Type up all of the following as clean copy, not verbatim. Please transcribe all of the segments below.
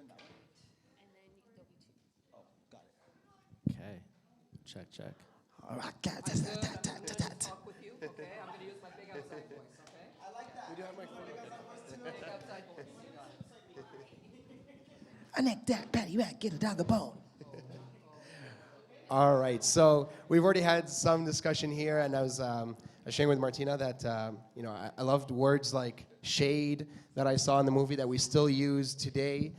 turn that way. And then there'll be two. Oh, got it. Okay. Check, check. All right, I'm gonna talk with you, okay? I'm gonna use my big outside voice, okay? I like that. We do have microphone. Big outside voice. You got it. I like that, Patty. Right, get a dog a bone. All right, so we've already had some discussion here, and I was sharing with Martina that I loved words like shade that I saw in the movie that we still use today.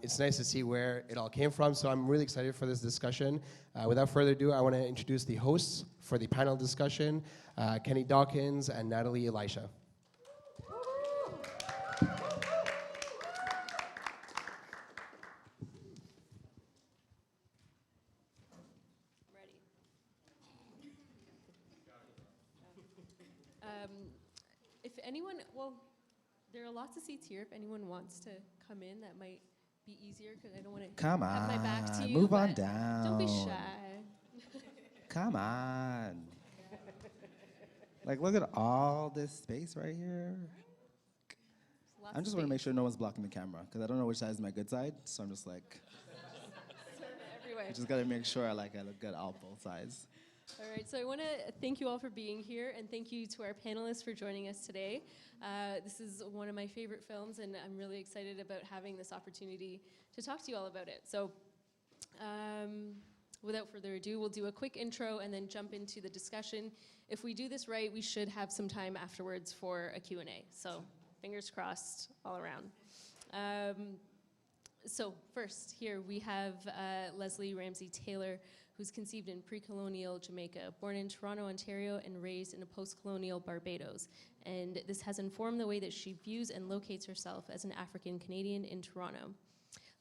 It's nice to see where it all came from, so I'm really excited for this discussion. Without further ado, I want to introduce the hosts for the panel discussion, Kenny Dawkins and Natalie Elisha. If anyone, well, there are lots of seats here. If anyone wants to come in, that might be easier because I don't want to Come have my back to on, you. move on but down. Don't be shy. Come on. Like, look at all this space right here. Lots I of just want to space. make sure no one's blocking the camera because I don't know which side is my good side. So I'm just like, Everywhere. I just got to make sure I look good on both sides. All right, so I want to thank you all for being here, and thank you to our panelists for joining us today. This is one of my favorite films, and I'm really excited about having this opportunity to talk to you all about it. So without further ado, we'll do a quick intro and then jump into the discussion. If we do this right, we should have some time afterwards for a Q&A. So fingers crossed all around. So first, here we have Leslie Ramsay-Taylor, who's conceived in pre-colonial Jamaica, born in Toronto, Ontario, and raised in a post-colonial Barbados. And this has informed the way that she views and locates herself as an African Canadian in Toronto.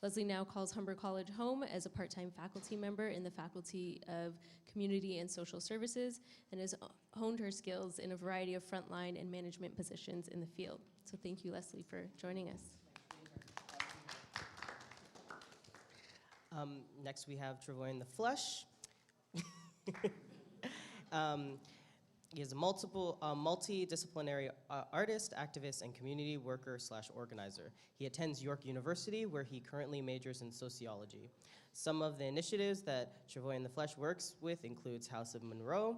Leslie now calls Humber College home as a part-time faculty member in the Faculty of Community and Social Services, and has honed her skills in a variety of frontline and management positions in the field. So thank you, Leslie, for joining us. Next, we have TravoyintheFlesh. He is a multidisciplinary artist, activist, and community worker/organizer. He attends York University, where he currently majors in sociology. Some of the initiatives that TravoyintheFlesh works with includes House of Monroe,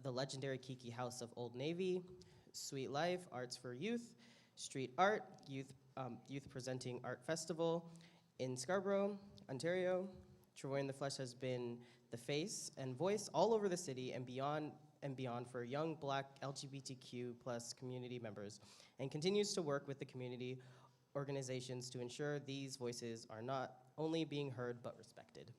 the legendary Kiki House of Old Navy, Sweet Life, Arts for Youth, Street Art, Youth Presenting Art Festival in Scarborough, Ontario. TravoyintheFlesh has been the face and voice all over the city and beyond for young Black LGBTQ plus community members, and continues to work with the community organizations to ensure these voices are not only being heard but respected.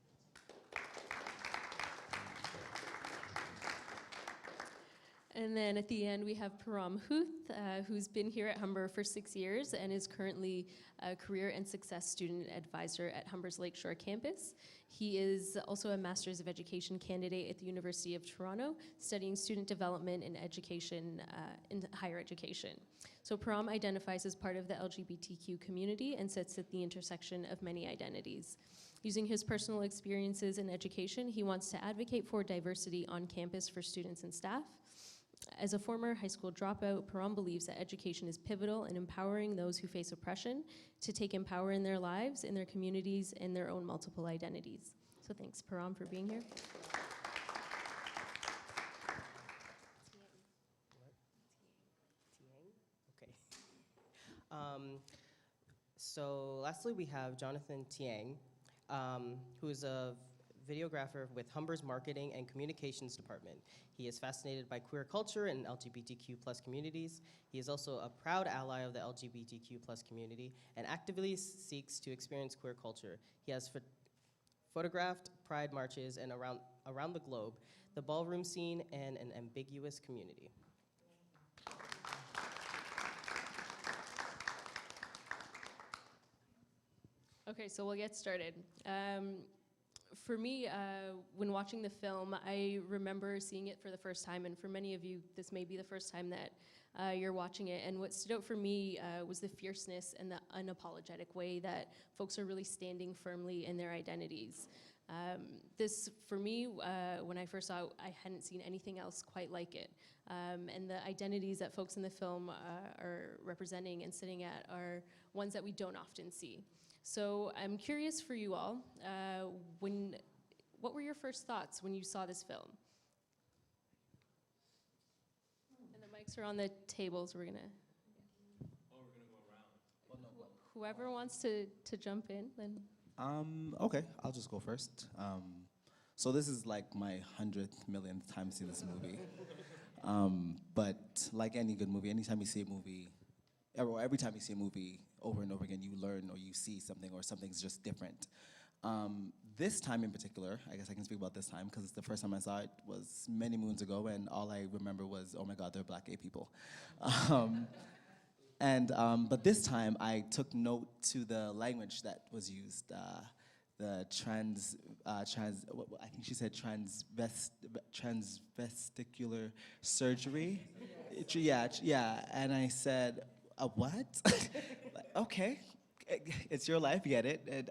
And then at the end, we have Pirom Houth, who's been here at Humber for 6 years and is currently a career and success student advisor at Humber's Lakeshore campus. He is also a Master's of Education candidate at the University of Toronto, studying student development and education in higher education. So Pirom identifies as part of the LGBTQ community and sits at the intersection of many identities. Using his personal experiences in education, he wants to advocate for diversity on campus for students and staff. As a former high school dropout, Pirom believes that education is pivotal in empowering those who face oppression to take power in their lives, in their communities, and their own multiple identities. So thanks, Pirom, for being here. Okay. So lastly, we have Jonathan Tiang, who is a videographer with Humber's Marketing and Communications Department. He is fascinated by queer culture and LGBTQ plus communities. He is also a proud ally of the LGBTQ plus community and actively seeks to experience queer culture. He has photographed pride marches and around the globe, the ballroom scene, and an ambiguous community. Okay, so we'll get started. For me, when watching the film, I remember seeing it for the first time, and for many of you, this may be the first time that you're watching it. And what stood out for me was the fierceness and the unapologetic way that folks are really standing firmly in their identities. This, for me, when I first saw it, I hadn't seen anything else quite like it. And the identities that folks in the film are representing and sitting at are ones that we don't often see. So I'm curious for you all, what were your first thoughts when you saw this film? And the mics are on the tables. We're gonna. Whoever wants to jump in, then. Okay, I'll just go first. So this is like my 100th millionth time seeing this movie. But like any good movie, anytime you see a movie, every time you see a movie over and over again, you learn or you see something or something's just different. This time in particular, I guess I can speak about this time because the first time I saw it was many moons ago, and all I remember was, oh my God, they're black gay people. But this time I took note to the language that was used, the I think she said transvesticular surgery. Yeah, and I said, a what? Okay, it's your life, get it.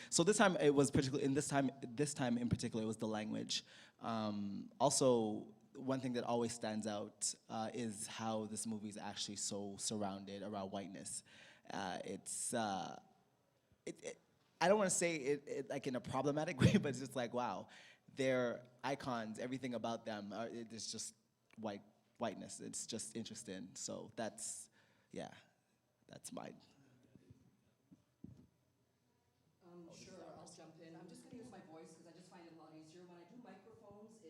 So this time it was particularly, this time in particular it was the language. Also, one thing that always stands out is how this movie is actually so surrounded around whiteness. I don't want to say it like in a problematic way, but it's just like, wow, they're icons, everything about them, it's just whiteness. It's just interesting. So that's mine. Sure, I'll jump in. I'm just going to use my voice because I just find it a lot easier. When I do microphones, I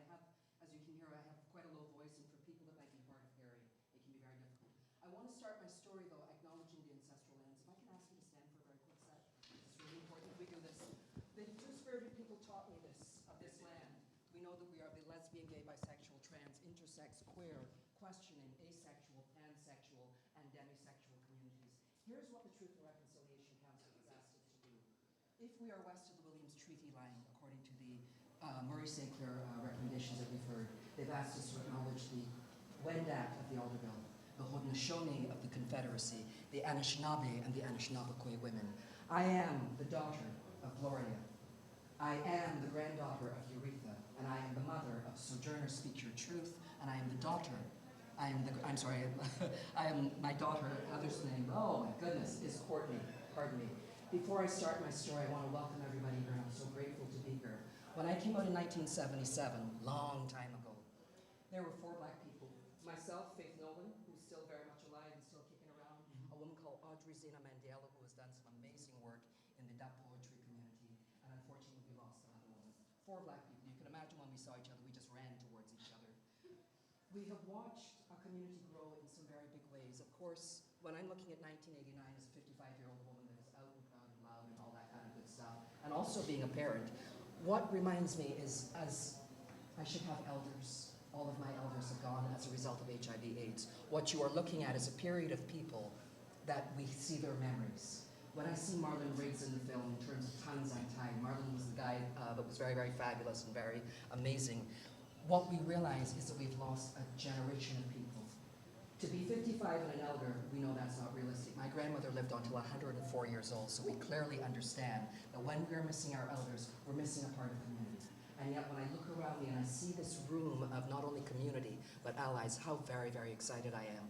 have, as you can hear, I have quite a low voice, and for people that might be hard of hearing, it can be very difficult. I want to start my story, though, acknowledging the ancestral lands. If I can ask you to stand for a very quick sec. It's really important we do this. The two-spirited people taught me this, of this land. We know that we are the lesbian, gay, bisexual, trans, intersex, queer, questioning, asexual, pansexual, and demisexual communities. Here's what the Truth and Reconciliation Council has asked us to do. If we are west of the Williams Treaty Line, according to the Murray-St. Clair recommendations that we've heard, they've asked us to acknowledge the Wendat of the Alderville, the Haudenosaunee of the Confederacy, the Anishinaabe and the Anishinaabekwe women. I am the daughter of Gloria. I am the granddaughter of Euretha, and I am the mother of Sojourner Speak Your Truth, and I am the daughter. I'm sorry, I am my daughter, Heather's name, oh my goodness, is Courtney, pardon me. Before I start my story, I want to welcome everybody here, and I'm so grateful to be here. When I came out in 1977, long time ago, there were 4 black people. Myself, Faith Nolan, who's still very much alive and still kicking around, a woman called Audrey Zena Mandela, who has done some amazing work in the dub poetry community, and unfortunately we lost another woman. 4 black people. You can imagine when we saw each other, we just ran towards each other. We have watched a community grow in some very big ways. Of course, when I'm looking at 1989 as a 55-year-old woman that is out and proud and loud and all that kind of good stuff, and also being a parent, what reminds me is, as I should have elders, all of my elders have gone as a result of HIV/AIDS. What you are looking at is a period of people that we see their memories. When I see Marlon Riggs in the film, in terms of Tongues Untied, Marlon was the guy that was very, very fabulous and very amazing. What we realize is that we've lost a generation of people. To be 55 and an elder, we know that's not realistic. My grandmother lived until 104 years old, so we clearly understand that when we're missing our elders, we're missing a part of the community. And yet when I look around me and I see this room of not only community, but allies, how very, very excited I am.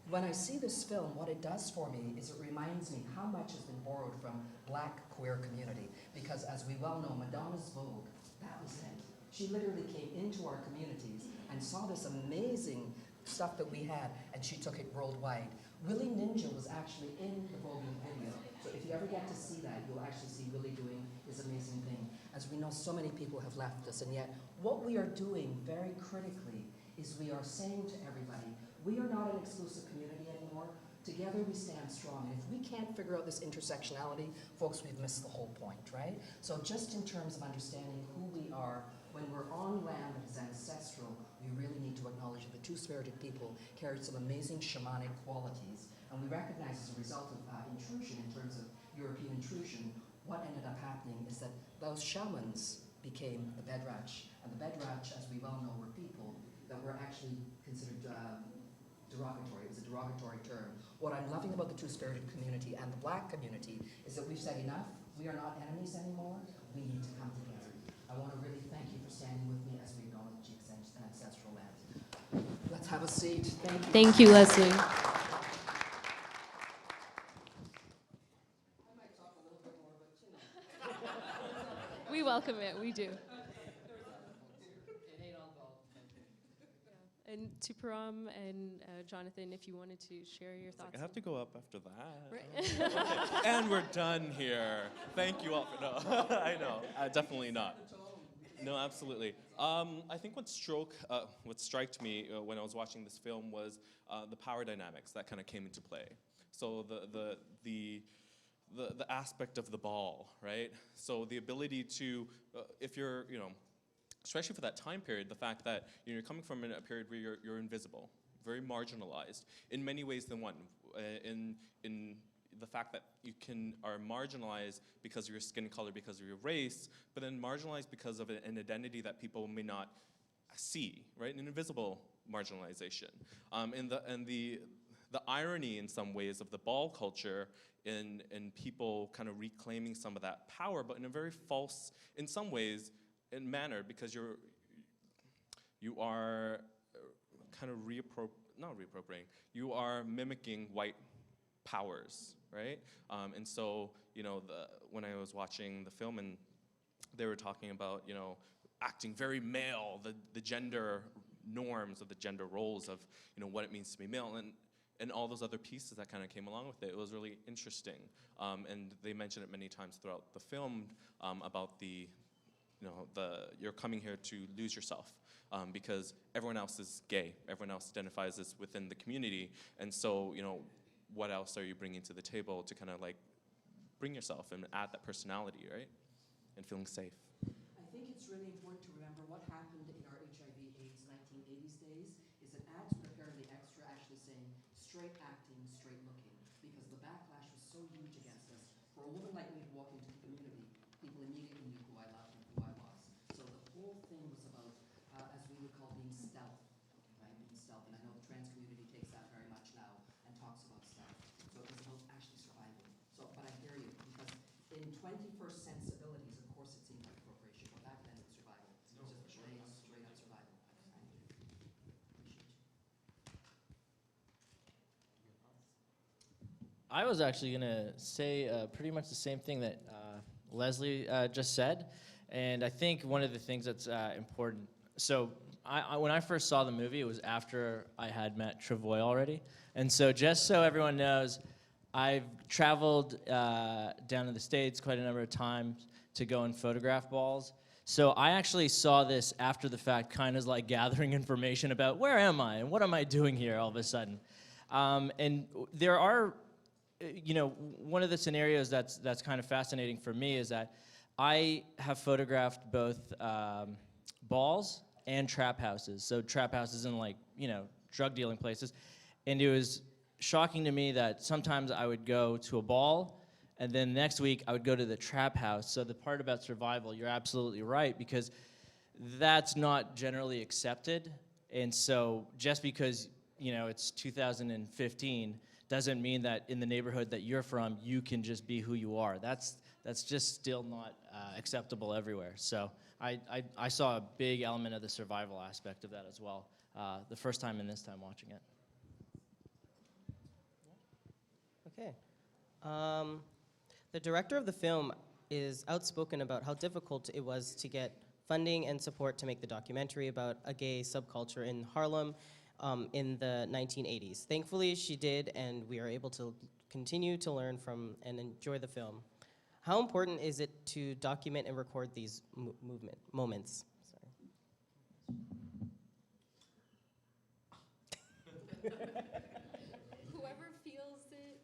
When I see this film, what it does for me is it reminds me how much has been borrowed from black queer community. Because as we well know, Madonna's Vogue, that was it. She literally came into our communities and saw this amazing stuff that we had, and she took it worldwide. Willie Ninja was actually in the Vogue video. So if you ever get to see that, you'll actually see Willie doing his amazing thing. As we know, so many people have left us, and yet what we are doing very critically is we are saying to everybody, we are not an exclusive community anymore. Together we stand strong. And if we can't figure out this intersectionality, folks, we've missed the whole point, right? So just in terms of understanding who we are, when we're on land that is ancestral, we really need to acknowledge that the two-spirited people carried some amazing shamanic qualities. And we recognize as a result of intrusion, in terms of European intrusion, what ended up happening is that those shamans became the Bedrach. And the Bedrach, as we well know, were people that were actually considered derogatory. It was a derogatory term. What I'm loving about the two-spirited community and the black community is that we've said enough. We are not enemies anymore. We need to come together. I want to really thank you for standing with me as we acknowledge the ancestral land. Let's have a seat. Thank you. Thank you, Leslie. We welcome it. We do. And to Pirom and Jonathan, if you wanted to share your thoughts. I have to go up after that. Right. And we're done here. Thank you all for no. I know. Definitely not. No, absolutely. I think what struck me when I was watching this film was the power dynamics that kind of came into play. So the aspect of the ball, right? So the ability to, if you're, especially for that time period, the fact that you're coming from a period where you're invisible, very marginalized in many ways than one. In the fact that you are marginalized because of your skin color, because of your race, but then marginalized because of an identity that people may not see, right? An invisible marginalization. And the irony in some ways of the ball culture in people kind of reclaiming some of that power, but in a very false, in some ways, in manner, because you are kind of not reappropriating, you are mimicking white powers, right? And so, when I was watching the film and they were talking about, acting very male, the gender norms of the gender roles of, what it means to be male, and all those other pieces that kind of came along with it. It was really interesting. And they mentioned it many times throughout the film about you're coming here to lose yourself because everyone else is gay. Everyone else identifies as within the community. And so, what else are you bringing to the table to kind of like bring yourself and add that personality, right? And feeling safe. I think it's really important to remember what happened in our HIV/AIDS 1980s days is that ads were fairly extra actually saying straight acting, straight looking, because the backlash was so huge against us. For a woman like me to walk into the community, people immediately knew who I loved and who I was. So the whole thing was about, as we would call being stealth, right? Being stealth, and I know the trans community takes that very much now and talks about stealth. So it was about actually surviving. So, but I hear you, because in 21st sensibilities, of course, it seemed like appropriation, but back then it was survival. It was just straight up survival. Appreciate you. I was actually going to say pretty much the same thing that Leslie just said. And I think one of the things that's important, so when I first saw the movie, it was after I had met Travoy already. And so just so everyone knows, I've traveled down to the States quite a number of times to go and photograph balls. So I actually saw this after the fact, kind of like gathering information about where am I and what am I doing here all of a sudden. And there are, one of the scenarios that's kind of fascinating for me is that I have photographed both balls and trap houses. So trap houses in drug dealing places. And it was shocking to me that sometimes I would go to a ball and then next week I would go to the trap house. So the part about survival, you're absolutely right, because that's not generally accepted. And so just because, it's 2015 doesn't mean that in the neighborhood that you're from, you can just be who you are. That's just still not acceptable everywhere. So I saw a big element of the survival aspect of that as well, the first time and this time watching it. Okay. The director of the film is outspoken about how difficult it was to get funding and support to make the documentary about a gay subculture in Harlem in the 1980s. Thankfully, she did, and we are able to continue to learn from and enjoy the film. How important is it to document and record these moments? Whoever feels it.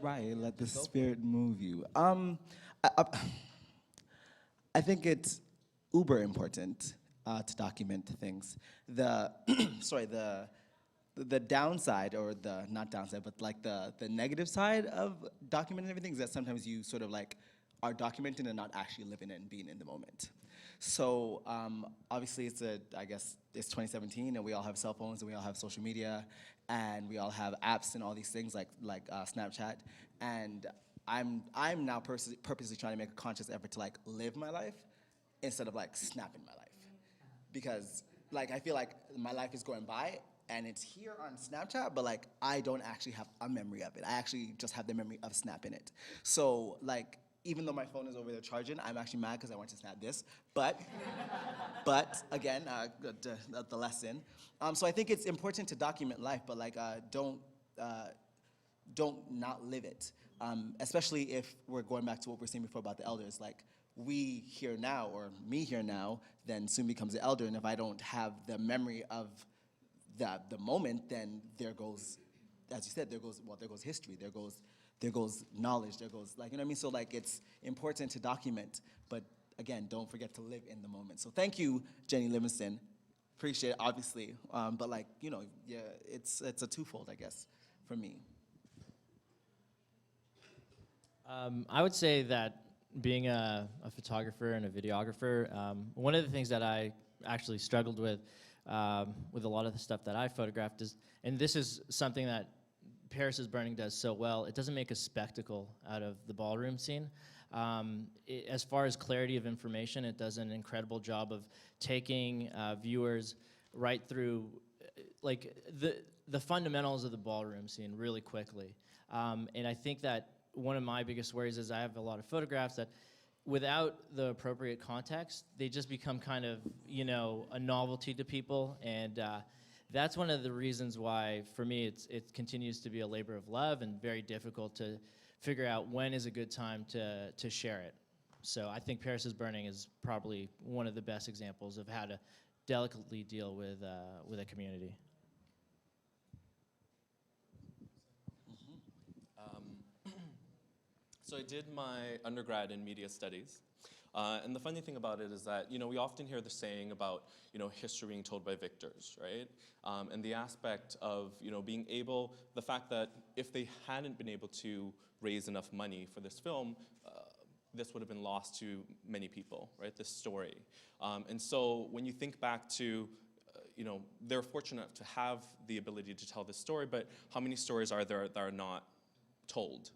Right, let the spirit move you. I think it's uber important to document things. The the downside, or the not downside, but like the negative side of documenting everything is that sometimes you sort of like are documenting and not actually living it and being in the moment. So obviously I guess it's 2017 and we all have cell phones and we all have social media and we all have apps and all these things like Snapchat, and I'm now purposely trying to make a conscious effort to like live my life instead of like snapping my life, because like I feel like my life is going by and it's here on Snapchat, but like I don't actually have a memory of it. I actually just have the memory of snapping it. So like even though my phone is over there charging, I'm actually mad because I want to snap this. But again, the lesson. So I think it's important to document life, but like don't not live it. Especially if we're going back to what we were saying before about the elders. Like we here now, or me here now, then soon becomes an elder. And if I don't have the memory of the moment, then there goes, as you said, there goes history, there goes knowledge, there goes, like, you know what I mean? So like it's important to document, but again, don't forget to live in the moment. So thank you, Jenny Livingston. Appreciate it, obviously. But like, you know, yeah, it's a twofold, I guess, for me. I would say that being a photographer and a videographer, one of the things that I actually struggled with a lot of the stuff that I photographed is, and this is something that Paris is Burning does so well, it doesn't make a spectacle out of the ballroom scene. As far as clarity of information, it does an incredible job of taking viewers right through like the fundamentals of the ballroom scene really quickly. And I think that one of my biggest worries is I have a lot of photographs that without the appropriate context, they just become kind of, you know, a novelty to people. And that's one of the reasons why, for me, it continues to be a labor of love and very difficult to figure out when is a good time to share it. So I think Paris is Burning is probably one of the best examples of how to delicately deal with a community. So I did my undergrad in media studies. And the funny thing about it is that, you know, we often hear the saying about, you know, history being told by victors, right? And the aspect of, you know, being able, the fact that if they hadn't been able to raise enough money for this film, this would have been lost to many people, right, this story. And so when you think back to, you know, they're fortunate to have the ability to tell this story, but how many stories are there that are not told?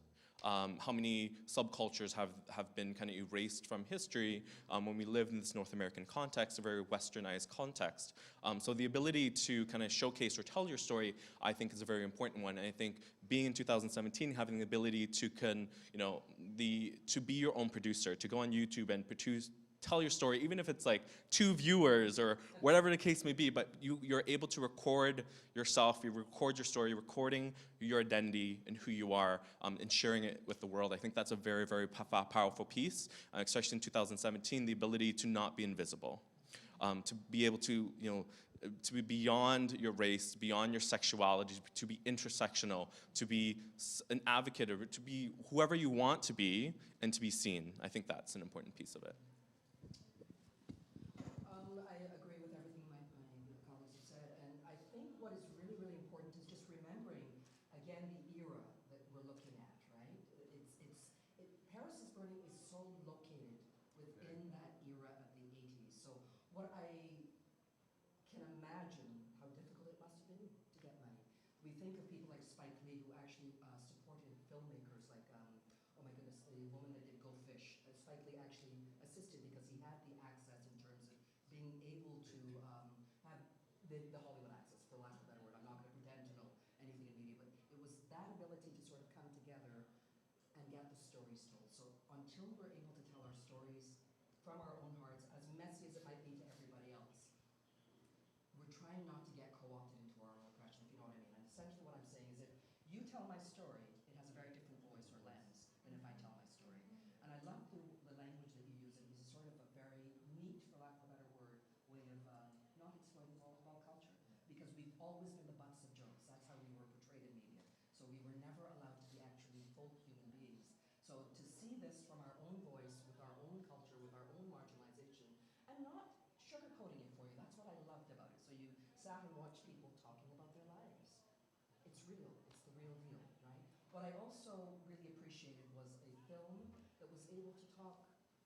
How many subcultures have been kind of erased from history when we live in this North American context, a very westernized context. So the ability to kind of showcase or tell your story, I think, is a very important one. And I think being in 2017, having the ability to to be your own producer, to go on YouTube and tell your story, even if it's like 2 viewers or whatever the case may be, but you're able to record yourself, you record your story, recording your identity and who you are, and sharing it with the world. I think that's a very, very powerful piece, especially in 2017, the ability to not be invisible, to be able to, you know, to be beyond your race, beyond your sexuality, to be intersectional, to be an advocate, or to be whoever you want to be, and to be seen. I think that's an important piece of it. I agree with everything my colleagues have said, and I think what is really, really important is just remembering, again, the era that we're looking at, right? Paris is Burning is so located within that era of the 80s. So what I can imagine how difficult it must have been to get money. We think of people like Spike Lee, who actually supported filmmakers like, oh my goodness, the woman that did Go Fish. Spike Lee actually assisted because he had the access in terms of being able to have the Hollywood access, for lack of a better word. I'm not going to pretend to know anything in media, but it was that ability to sort of come together and get the stories told. So until we're able to tell our stories from our own hearts, as messy as it might be to everybody else, we're trying not to get co-opted into our own oppression, if you know what I mean. And essentially what I'm saying is, if you tell my story, it has a very different voice or lens than if I tell my story. And I love the language that you use. It was sort of a very neat, for lack of a better word, way of not exploiting all culture. Because we've always been the butts of jokes. That's how we were portrayed in media. So we were never allowed to be actually full human beings. So to see this from our own voice, with our own culture, with our own marginalization, and not sugarcoating it for you, that's what I loved about it. So you sat and watched people talking about their lives. It's real. It's the real deal, right? What I also really appreciated was a film that was able to talk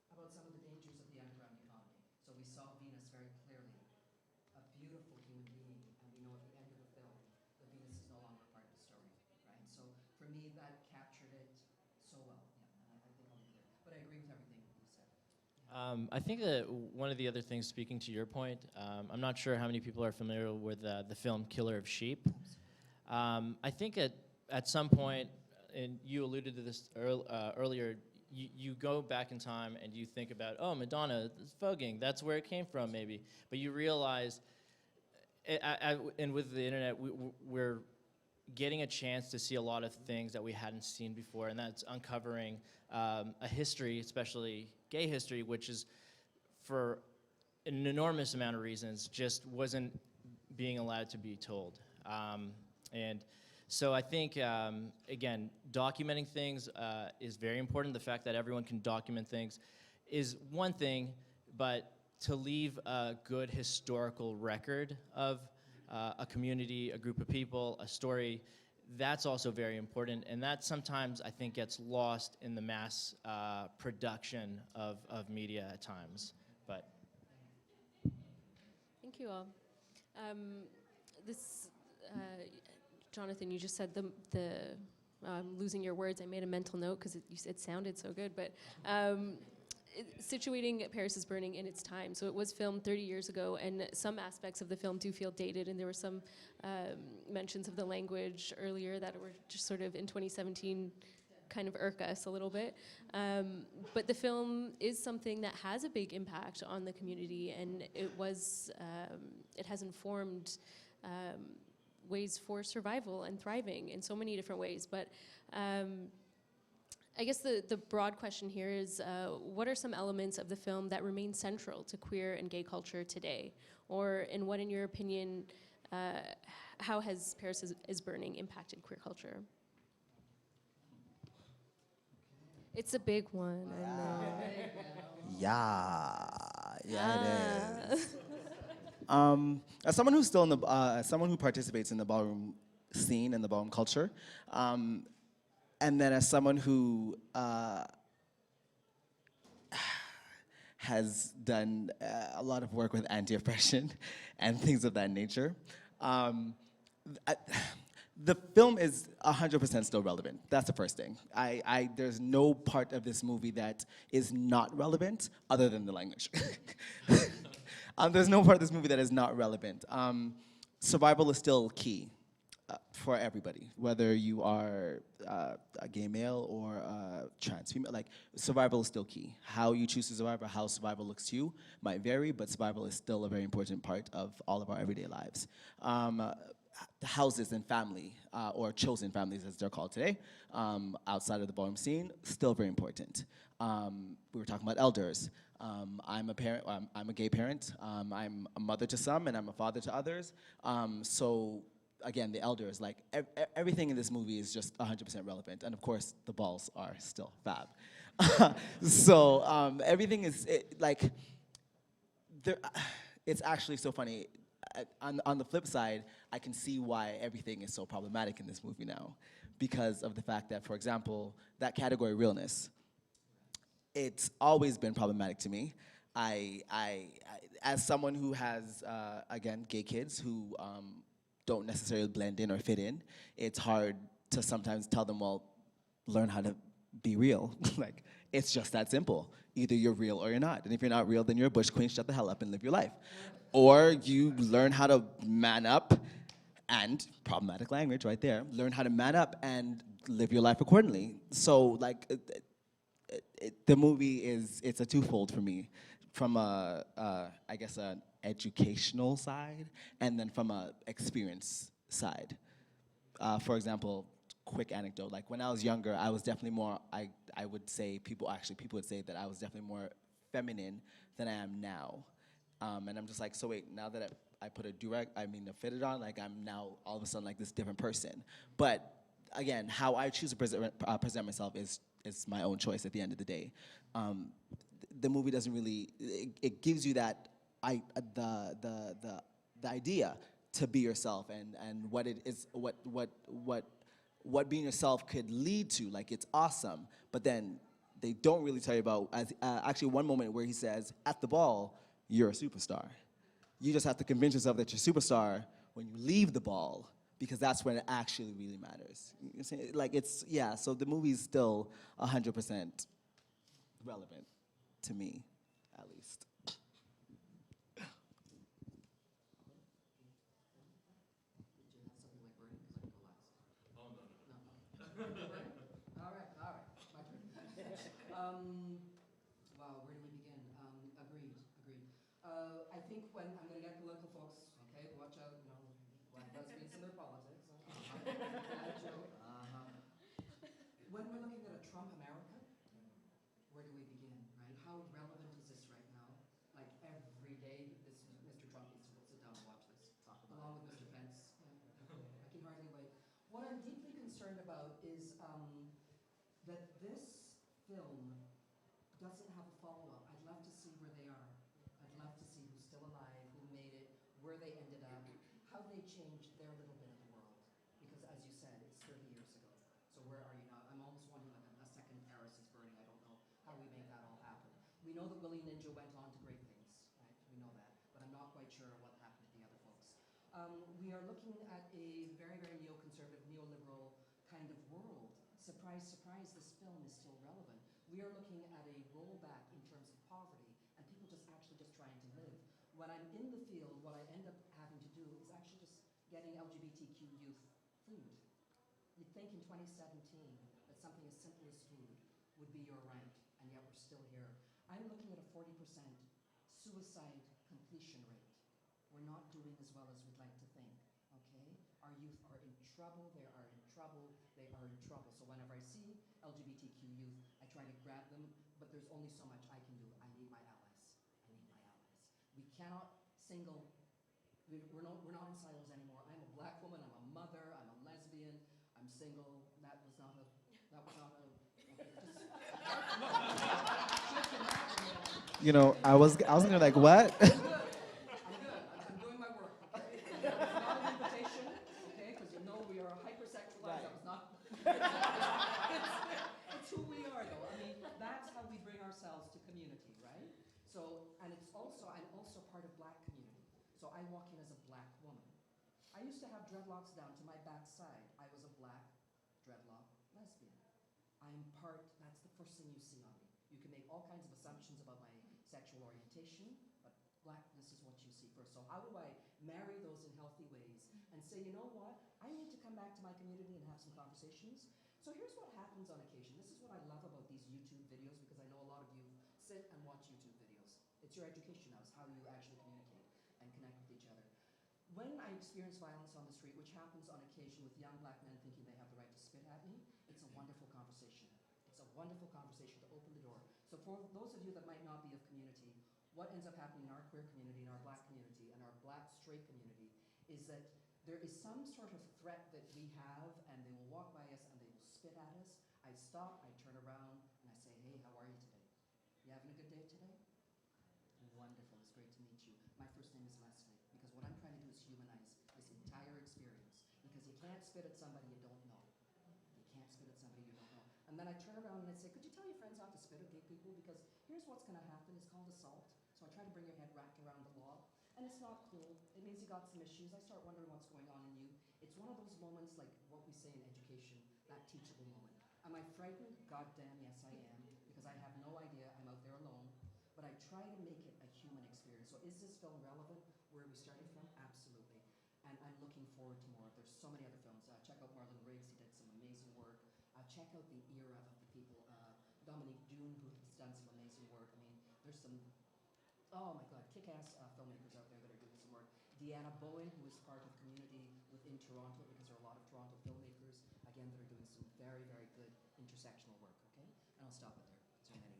about some of the dangers of the underground economy. So we saw Venus very clearly, a beautiful human being, and we know at the end of the film that Venus is no longer part of the story, right? So for me, that captured it so well. Yeah, and I think I'll leave it there. But I agree with everything you said. I think that one of the other things, speaking to your point, I'm not sure how many people are familiar with the film Killer of Sheep. I think at some point, and you alluded to this earlier, you go back in time and you think about, oh, Madonna, voguing, that's where it came from, maybe. But you realize, and with the internet, we're getting a chance to see a lot of things that we hadn't seen before, and that's uncovering a history, especially gay history, which is, for an enormous amount of reasons, just wasn't being allowed to be told. And so I think, again, documenting things is very important. The fact that everyone can document things is one thing, but to leave a good historical record of a community, a group of people, a story, that's also very important. And that sometimes, I think, gets lost in the mass production of media at times. But Thank you all. Jonathan, you just said losing your words. I made a mental note because it sounded so good, but situating Paris is Burning in its time. So it was filmed 30 years ago, and some aspects of the film do feel dated, and there were some mentions of the language earlier that were just sort of in 2017 kind of irk us a little bit. But the film is something that has a big impact on the community, and it has informed ways for survival and thriving in so many different ways. But I guess the broad question here is, what are some elements of the film that remain central to queer and gay culture today? Or in what, in your opinion, how has Paris is Burning impacted queer culture? It's a big one, I know. Yeah, it is. As someone who's still in the, as someone who participates in the ballroom scene and the ballroom culture, and then as someone who has done a lot of work with anti-oppression and things of that nature, the film is 100% still relevant. That's the first thing. There's no part of this movie that is not relevant other than the language. There's no part of this movie that is not relevant. Survival is still key for everybody, whether you are a gay male or a trans female. Like, survival is still key. How you choose to survive or how survival looks to you might vary, but survival is still a very important part of all of our everyday lives. The houses and family, or chosen families as they're called today, outside of the ballroom scene, still very important. We were talking about elders. I'm a parent, I'm a gay parent. I'm a mother to some and I'm a father to others. So again, the elders, like everything in this movie is just 100% relevant. And of course, the balls are still fab. So everything is, it's actually so funny. On the flip side, I can see why everything is so problematic in this movie now, because of the fact that, for example, that category realness, it's always been problematic to me. As someone who has, again, gay kids who don't necessarily blend in or fit in, it's hard to sometimes tell them, well, learn how to be real. Like, it's just that simple. Either you're real or you're not. And if you're not real, then you're a bush queen, shut the hell up and live your life. Or you learn how to man up, and problematic language right there, learn how to man up and live your life accordingly. So, like, the movie it's a twofold for me, from I guess an educational side, and then from a experience side. For example, quick anecdote, like when I was younger, I was definitely more, I would say, people would say that I was definitely more feminine than I am now. And I'm just like, so wait, now that I put a fitted on, like I'm now all of a sudden like this different person. But again, how I choose to present myself is my own choice at the end of the day. The movie doesn't really, it gives you that, the idea to be yourself and what it is, what being yourself could lead to. Like, it's awesome, but then they don't really tell you about, actually one moment where he says, at the ball, you're a superstar. You just have to convince yourself that you're a superstar when you leave the ball, because that's when it actually really matters. You see, like, it's, yeah, so the movie's still 100% relevant to me, at least. All right. My turn. Wow, where do we begin? Agreed. I think when I'm going to get political, folks. Okay, watch out. You know, black lesbians in their politics. When we're looking at a Trump America, where do we begin? Right? How relevant is this right now? Like every day, this Mr. Trump needs to sit down and watch this, along with Mr. Pence. Yeah. I can hardly wait. What I'm deeply concerned about is that this film doesn't have a follow-up. I'd love to see where they are. I'd love to see who's still alive, who made it, where they ended up, how they changed their little bit of the world. Because as you said, it's 30 years ago. So where are you now? I'm almost wondering like a second Paris is burning. I don't know how we make that all happen. We know that Willie Ninja went on to great things, right? We know that. But I'm not quite sure what happened to the other folks. We are looking at a very, very neoconservative, neoliberal kind of world. Surprise, surprise, this film is still relevant. We are looking at a rollback in terms of poverty and people just trying to live. When I'm in the field, what I end up having to do is actually just getting LGBTQ youth food. You'd think in 2017 that something as simple as food would be your right, and yet we're still here. I'm looking at a 40% suicide completion rate. We're not doing as well as we'd like to think, okay? Our youth are in trouble, they are in trouble, they are in trouble. So whenever I see LGBTQ youth, I try to grab them, but there's only so much I can do. I need my allies. I need my allies. We cannot single, we're not in silos anymore. I'm a black woman, I'm a mother, I'm a lesbian, I'm single. That was not a, You know, I was gonna like, what? I'm doing my work, okay? It's not an invitation, okay? Because you know we are hypersexualized. That was not. It's who we are, though. I mean, that's how we bring ourselves to community, right? So, and it's also, I'm also part of black community. So I walk in as a black woman. I used to have dreadlocks down to my backside. I was a black dreadlock lesbian. I'm part, that's the first thing you see on me. You can make all kinds of assumptions about my sexual orientation, but blackness is what you see first. So how do I marry those in healthy ways and say, you know what, I need to come back to my community and have some conversations? So here's what happens on occasion. This is what I love about these YouTube videos, because I know a lot of you sit and watch YouTube videos. It's your education now, it's how you actually communicate and connect with each other. When I experience violence on the street, which happens on occasion with young black men thinking they have the right to spit at me, it's a wonderful conversation. It's a wonderful conversation to open the door. So for those of you that might not be of community, what ends up happening in our queer community, in our black community, and our black straight community is that there is some sort of threat that we have, and they will walk by us and they will spit at us. I stop, I turn around, and I say, hey, how are you today? You having a good day today? Wonderful, it's great to meet you. My first name is Leslie, because what I'm trying to do is humanize this entire experience, because you can't spit at somebody you don't know. You can't spit at somebody you don't know. And then I turn around and I say, could you tell your friends not to spit at gay people? Because here's what's going to happen. It's called assault. So I try to bring your head wrapped around the law. And it's not cool. It means you got some issues. I start wondering what's going on in you. It's one of those moments like what we say in education, that teachable moment. Am I frightened? God damn, yes I am. Because I have no idea. I'm out there alone. But I try to make it a human experience. So is this film relevant? Where are we starting from? Absolutely. And I'm looking forward to more. There's so many other films. Check out Marlon Riggs. He did some amazing work. Check out the era of the people. Dominique Dune, who has done some amazing work. I mean, there's some, oh my God, kick-ass filmmakers out there that are doing some work. Deanna Bowen, who is part of community within Toronto, because there are a lot of Toronto filmmakers, again, that are doing some very, very good intersectional work, okay? And I'll stop it there. Too many.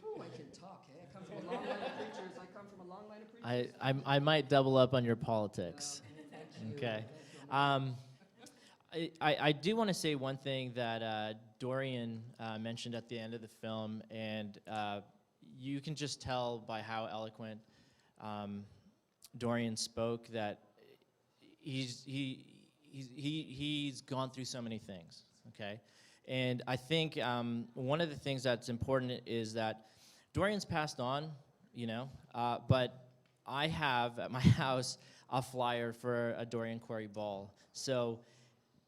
Oh, I can talk, eh? I come from a long line of preachers. I might double up on your politics. Thank you. Okay. Thank you. I do want to say one thing that Dorian mentioned at the end of the film, and you can just tell by how eloquent Dorian spoke that he's gone through so many things, okay? And I think one of the things that's important is that Dorian's passed on, you know, but I have at my house a flyer for a Dorian Quarry ball. So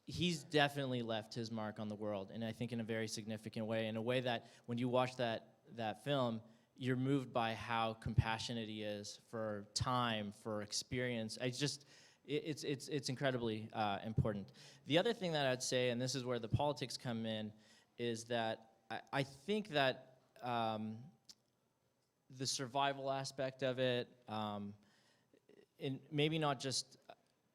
he's definitely left his mark on the world, and I think in a very significant way, in a way that when you watch that film, you're moved by how compassionate he is for time, for experience. It's incredibly important. The other thing that I'd say, and this is where the politics come in, is that I think that the survival aspect of it, and maybe not just.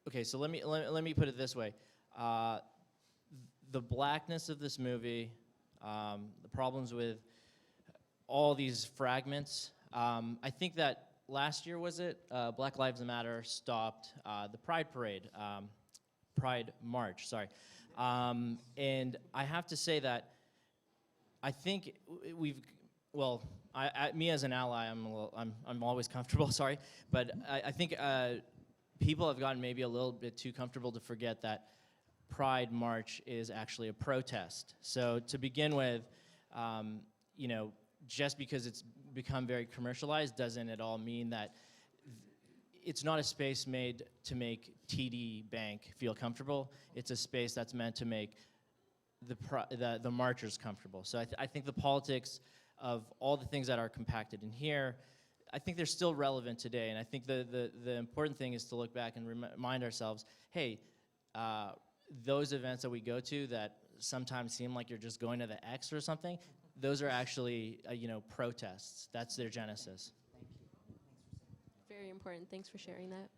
Okay, so let me put it this way: the blackness of this movie, the problems with all these fragments. I think that last year, was it, Black Lives Matter stopped the Pride Parade, Pride March, sorry. And I have to say that I think me as an ally, I'm always comfortable, sorry, but I think people have gotten maybe a little bit too comfortable to forget that Pride March is actually a protest. So to begin with, you know, just because it's become very commercialized doesn't at all mean that it's not a space made to make TD Bank feel comfortable. It's a space that's meant to make the marchers comfortable. So I think the politics of all the things that are compacted in here, I think they're still relevant today. And I think the important thing is to look back and remind ourselves, hey, those events that we go to that sometimes seem like you're just going to the X or something, those are actually, you know, protests. That's their genesis. Very important. Thanks for sharing that.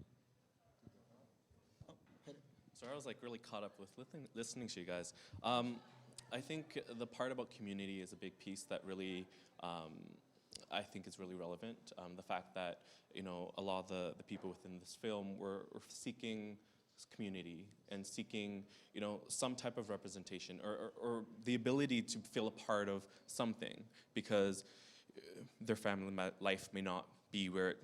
So I was like really caught up with listening to you guys. I think the part about community is a big piece that really, I think is really relevant. The fact that, you know, a lot of the people within this film were seeking community and seeking, you know, some type of representation or the ability to feel a part of something, because their family life may not be where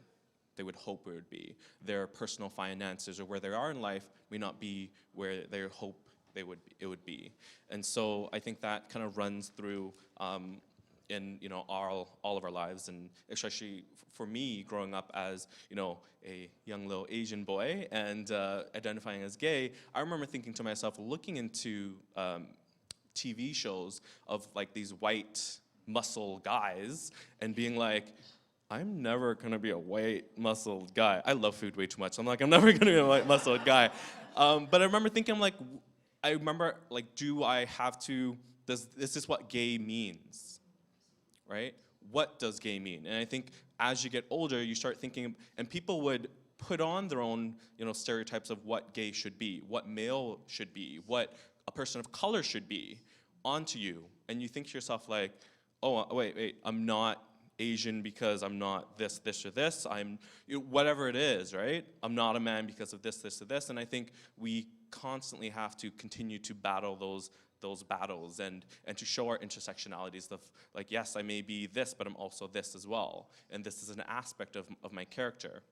they would hope it would be. Their personal finances or where they are in life may not be where they hope it would be. And so I think that kind of runs through in, you know, all of our lives, and especially for me growing up as, you know, a young little Asian boy and identifying as gay. I remember thinking to myself, looking into TV shows of like these white muscle guys and being like, I'm never gonna be a white muscled guy. I love food way too much. I'm like, I'm never gonna be a white muscled guy. But I remember thinking, like, do I have to, is this what gay means, right? What does gay mean? And I think as you get older, you start thinking, and people would put on their own, you know, stereotypes of what gay should be, what male should be, what a person of color should be onto you. And you think to yourself like, oh, wait, I'm not Asian because I'm not this, or this. I'm, you know, whatever it is, right? I'm not a man because of this, or this. And I think we constantly have to continue to battle those battles and to show our intersectionalities of, like, yes, I may be this, but I'm also this as well. And this is an aspect of my character.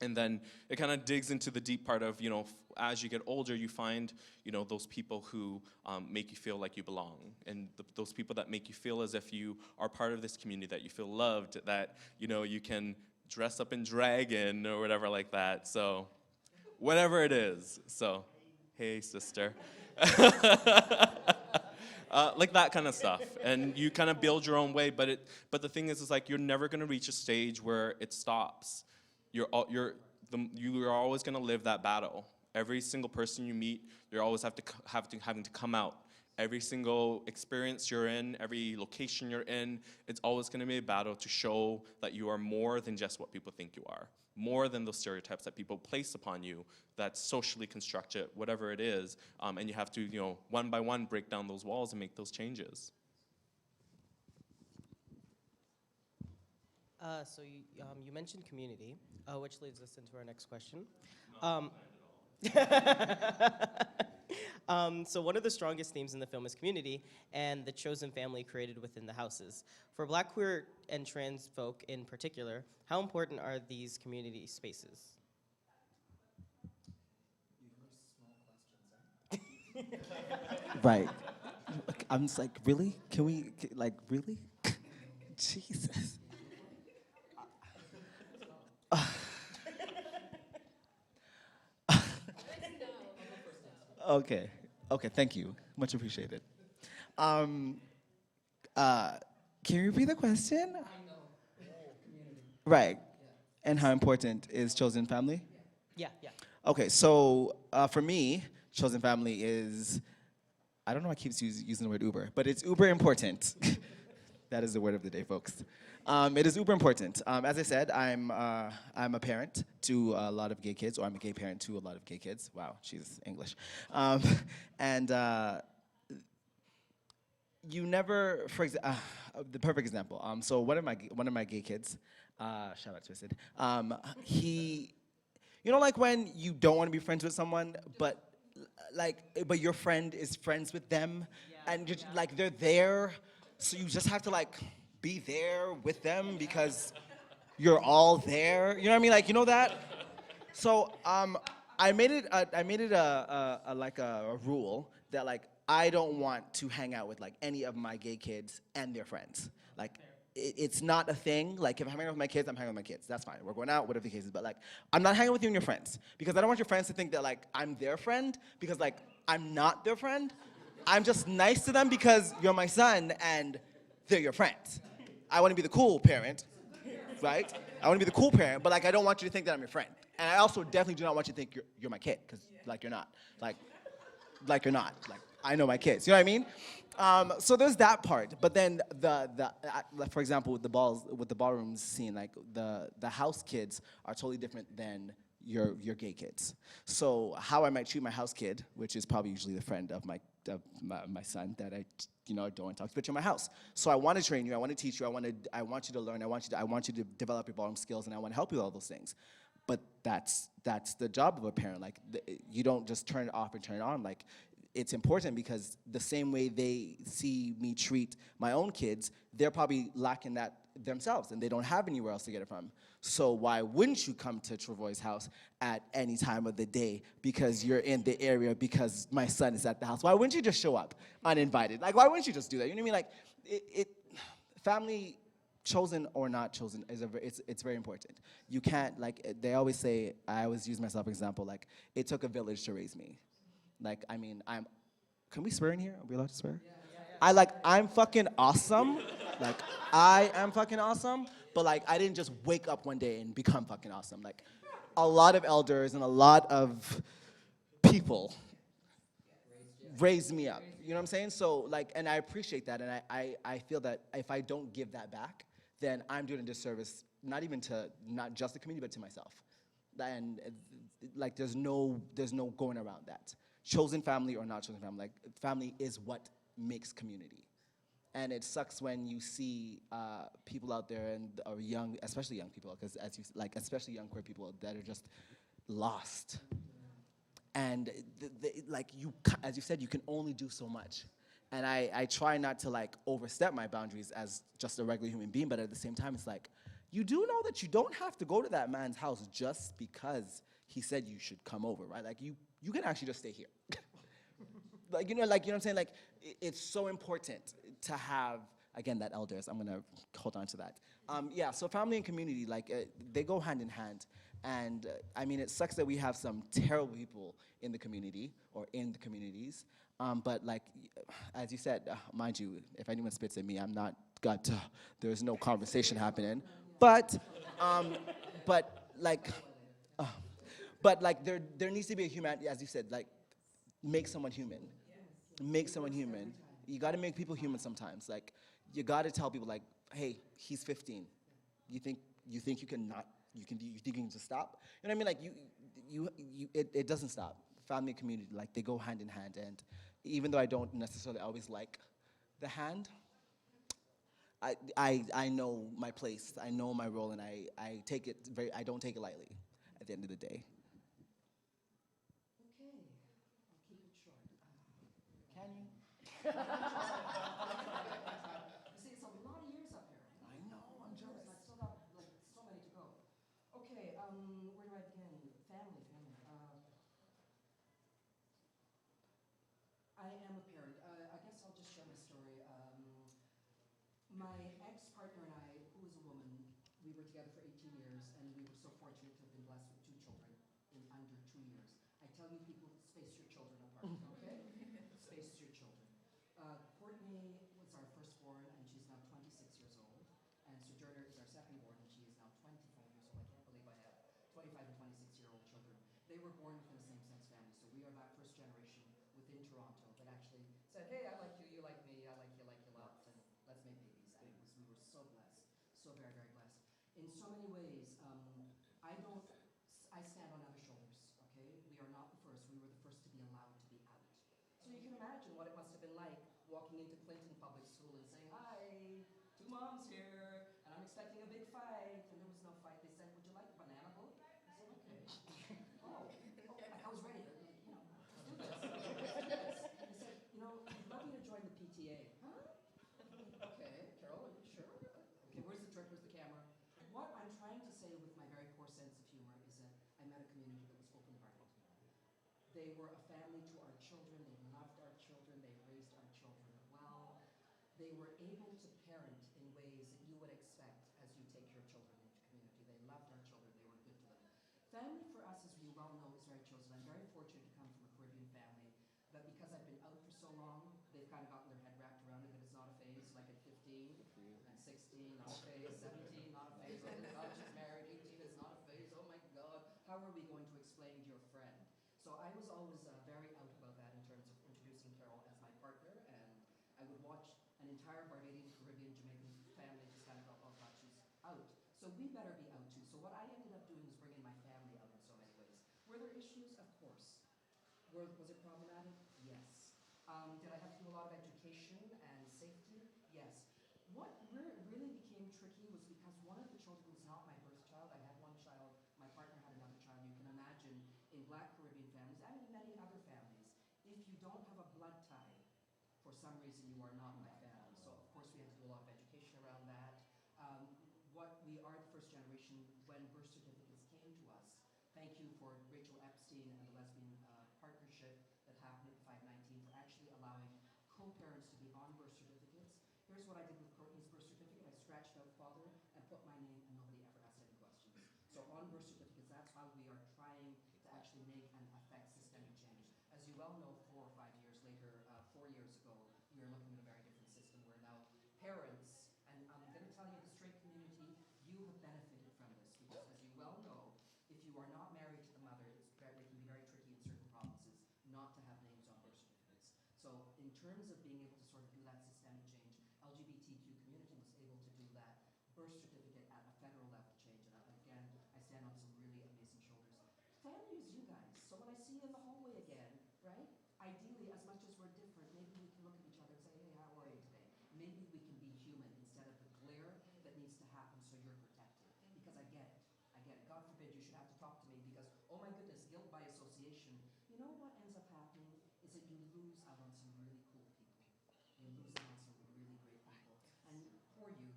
And then it kind of digs into the deep part of, you know, as you get older, you find, you know, those people who make you feel like you belong. And those people that make you feel as if you are part of this community, that you feel loved, that, you know, you can dress up in drag in or whatever like that. So whatever it is. So, hey, sister. Like that kind of stuff. And you kind of build your own way. But the thing is like, you're never going to reach a stage where it stops. You're always going to live that battle. Every single person you meet, you're always having to come out. Every single experience you're in, every location you're in, it's always going to be a battle to show that you are more than just what people think you are, more than those stereotypes that people place upon you, that's socially constructed, whatever it is, and you have to, you know, one by one break down those walls and make those changes. So you mentioned community, which leads us into our next question. So one of the strongest themes in the film is community and the chosen family created within the houses. For Black, queer, and trans folk in particular, how important are these community spaces? Right. I'm just like, really? Can we, like, really? Jesus. Okay, thank you. Much appreciated. Can you repeat the question? Right. And how important is chosen family? Yeah. Okay, so for me, chosen family is, I don't know why I keep using the word Uber, but it's uber important. That is the word of the day, folks. It is uber important. As I said, I'm a parent to a lot of gay kids, or I'm a gay parent to a lot of gay kids. Wow, she's English. And you never, the perfect example. So one of my gay kids, shout out Twisted. He, you know, like when you don't want to be friends with someone, but your friend is friends with them, and you're, like they're there, so you just have to like be there with them because you're all there. You know what I mean? Like, you know that? So I made it a rule that like I don't want to hang out with like any of my gay kids and their friends. Like it's not a thing. Like if I'm hanging out with my kids, I'm hanging out with my kids. That's fine. We're going out, whatever the case is. But like I'm not hanging with you and your friends because I don't want your friends to think that like I'm their friend because like I'm not their friend. I'm just nice to them because you're my son and they're your friends. I want to be the cool parent, right? I want to be the cool parent, but like I don't want you to think that I'm your friend. And I also definitely do not want you to think you're my kid, because like you're not. Like you're not. Like I know my kids. You know what I mean? So there's that part. But then like, for example, with the ballroom scene, like the house kids are totally different than your gay kids. So how I might treat my house kid, which is probably usually the friend of my son that I don't want to talk to, but you're my house. So I want to train you, I want to teach you, I want you to learn, I want you to develop your ballroom skills, and I want to help you with all those things. But that's the job of a parent. Like you don't just turn it off and turn it on. Like it's important because the same way they see me treat my own kids, they're probably lacking that themselves, and they don't have anywhere else to get it from. So why wouldn't you come to Travoy's house at any time of the day because you're in the area because my son is at the house? Why wouldn't you just show up uninvited? Like why wouldn't you just do that? You know what I mean? Like family, chosen or not chosen, it's very important. You can't, like they always say, I always use myself as an example, like it took a village to raise me. Like I mean, can we swear in here? Are we allowed to swear? I'm fucking awesome. Like, I am fucking awesome, but like, I didn't just wake up one day and become fucking awesome. Like, a lot of elders and a lot of people raised me up. You know what I'm saying? So like, and I appreciate that, and I feel that if I don't give that back, then I'm doing a disservice, not just the community, but to myself. And like, there's no going around that. Chosen family or not chosen family, like family is what makes community. And it sucks when you see people out there or young, especially young people, because especially young queer people that are just lost. And as you said, you can only do so much. And I try not to like overstep my boundaries as just a regular human being, but at the same time, it's like, you do know that you don't have to go to that man's house just because he said you should come over, right? Like you can actually just stay here. You know what I'm saying? Like, it's so important to have, again, that elders. I'm gonna hold on to that. So family and community, like, they go hand in hand. And I mean, it sucks that we have some terrible people in the community or in the communities. But like, as you said, mind you, if anyone spits at me, I'm not there's no conversation happening. But there needs to be a humanity, as you said, like, make someone human. Make someone human. You gotta make people human sometimes. Like, you gotta tell people, like, hey, he's 15. You think you can just stop? You know what I mean? Like, it doesn't stop. Family and community, like, they go hand in hand. And even though I don't necessarily always like the hand, I know my place. I know my role, and I don't take it lightly at the end of the day. Okay, I'll keep it short. Can you? You see, it's a lot of years up here. I know, I'm jealous. I still got like so many to go. Okay, where do I begin? Family. I am a parent. I guess I'll just share my story. My ex-partner and I, who is a woman, we were together for 18 years, and we were so fortunate to have been blessed with 2 children in under 2 years. I tell you people, space your children apart, okay? Space your children. Courtney was our firstborn, and she's now 26 years old. And Sojourner is our secondborn, and she is now 25 years old. I can't believe I have 25 and 26-year-old children. They were born within a same-sex family, so we are that first generation within Toronto that actually said, hey, I like you, you like me, I like you lots, and let's make babies. And it was In so many ways, I stand on other shoulders, okay? We are not the first. We were the first to be allowed to be out. So you can imagine what it must have been like walking into Clinton Public School and saying, hi, 2 moms here, and I'm expecting a big fight. And there was no fight. They said, would you like a banana boat? I said, okay. Oh, okay. Like I was ready to, let's do this. They said, I'd love you to join the PTA. Huh? Okay, Carol, are you sure? Okay, where's the trick? Where's the camera? What I'm trying to say with my very poor sense of humor is that I met a community that was open-hearted. They were a family to our children. They loved our children. They raised our children well. They were able to parent in ways that you would expect as you take your children into community. They loved our children. They were good to them. Family for us, as you well know, is very chosen. I'm very fortunate to come from a Caribbean family, but because I've been out for so long, they've kind of gotten their head wrapped around it that it's not a phase, like at 15 and 16, not a phase, 17, not a phase, oh, she's married, 18 is not a phase, oh my God, how are we going to explain to your friend? So I was always very out about that in terms of introducing Carol as my partner, and I would watch an entire Barbadian, Caribbean, Jamaican family just kind of go, oh God, she's out. So we better be out too. So what I ended up doing was bringing my family out in so many ways. Were there issues? Of course. Was it problematic? Yes. Did I have to do a lot of education and safety? Yes. What really became tricky was because one of the children was not my birth child. I had one child, my partner had another child. You can imagine in Black Caribbean families and in many other families, if you don't have a blood tie, for some reason you are not my family. So of course we had to do a lot of education around that. We are the first generation when birth certificates came to us. Thank you for Rachel Epstein and the lesbian partnership that happened at 519 for actually allowing co-parents to be on birth certificates. Here's what I did with Courtney's birth certificate. I scratched out father and put my name, and nobody ever asked any questions. So on birth certificates, that's how we are trying to actually make and affect systemic change. As you well know, 4 or 5 years later, 4 years ago, we are looking at a very different system where now parents, and I'm going to tell you the straight community, you have benefited from this because as you well know, if you are not married to the mother, it can be very tricky in certain provinces not to have names on birth certificates. So in terms of being able to sort of do that systemic change, LGBTQ community was able to do that birth certificate at a federal level change. And again, I stand on some really amazing shoulders. Family is you guys. So when I see you in the hallway again, right? Ideally, as much as we're different, maybe we can look at each other and say, hey, how are you today? Maybe we can be human instead of the glare that needs to happen so you're protected. Because I get it. I get it. God forbid you should have to talk to me because, oh my goodness, guilt by association. You know what ends up happening is that you lose out on some really cool people. You lose out on some really great people. And for you,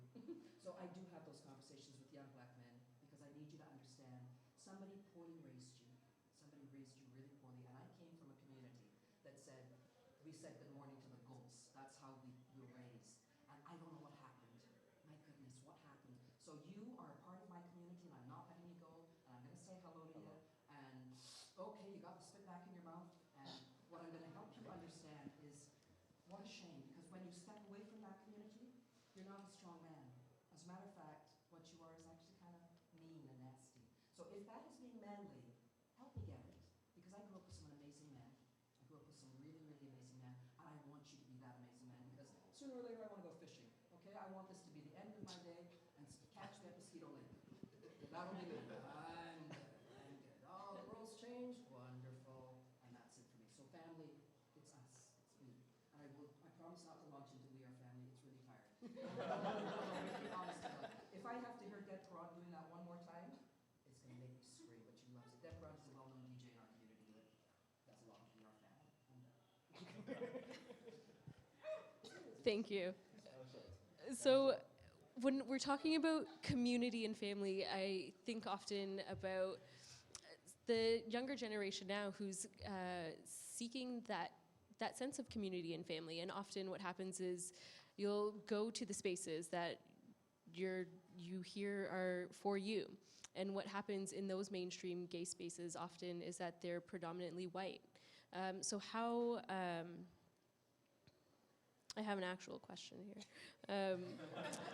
so I do have those conversations with young Black men because I need you to understand somebody poorly raised you. Somebody raised you really poorly. And I came from a community that said, we said good morning to the ghosts. That's how we were raised. And I don't know what happened. My goodness, what happened? So you are a part of my community and I'm not letting you go. And I'm going to say hello to you. And okay, you got the spit back in your mouth. And what I'm going to help you understand is what a shame. Because when you step away from that community, you're not a strong man. As a matter of fact, what you are is actually kind of mean and nasty. So if that is being manly, help me get it. Because I grew up with some amazing men. I grew up with some really, really amazing men. And I want you to be that amazing man. Because sooner or later I want to go fishing. Okay? I want this to be the end of my day and catch me at Mosquito Lake. That'll be good. I'm good. I'm good. Oh, the world's changed? Wonderful. And that's it for me. So family, it's us. It's me. And I promise not to launch into We Are Family. It's really tired. If I have to hear Deb Perron doing that one more time, it's going to make me scream, but she loves it. Deb Perron is a well-known DJ in our community that does a lot of We Are Family. Thank you. So when we're talking about community and family, I think often about the younger generation now who's seeking that sense of community and family. And often what happens is you'll go to the spaces that you hear are for you. And what happens in those mainstream gay spaces often is that they're predominantly white. So how, I have an actual question here.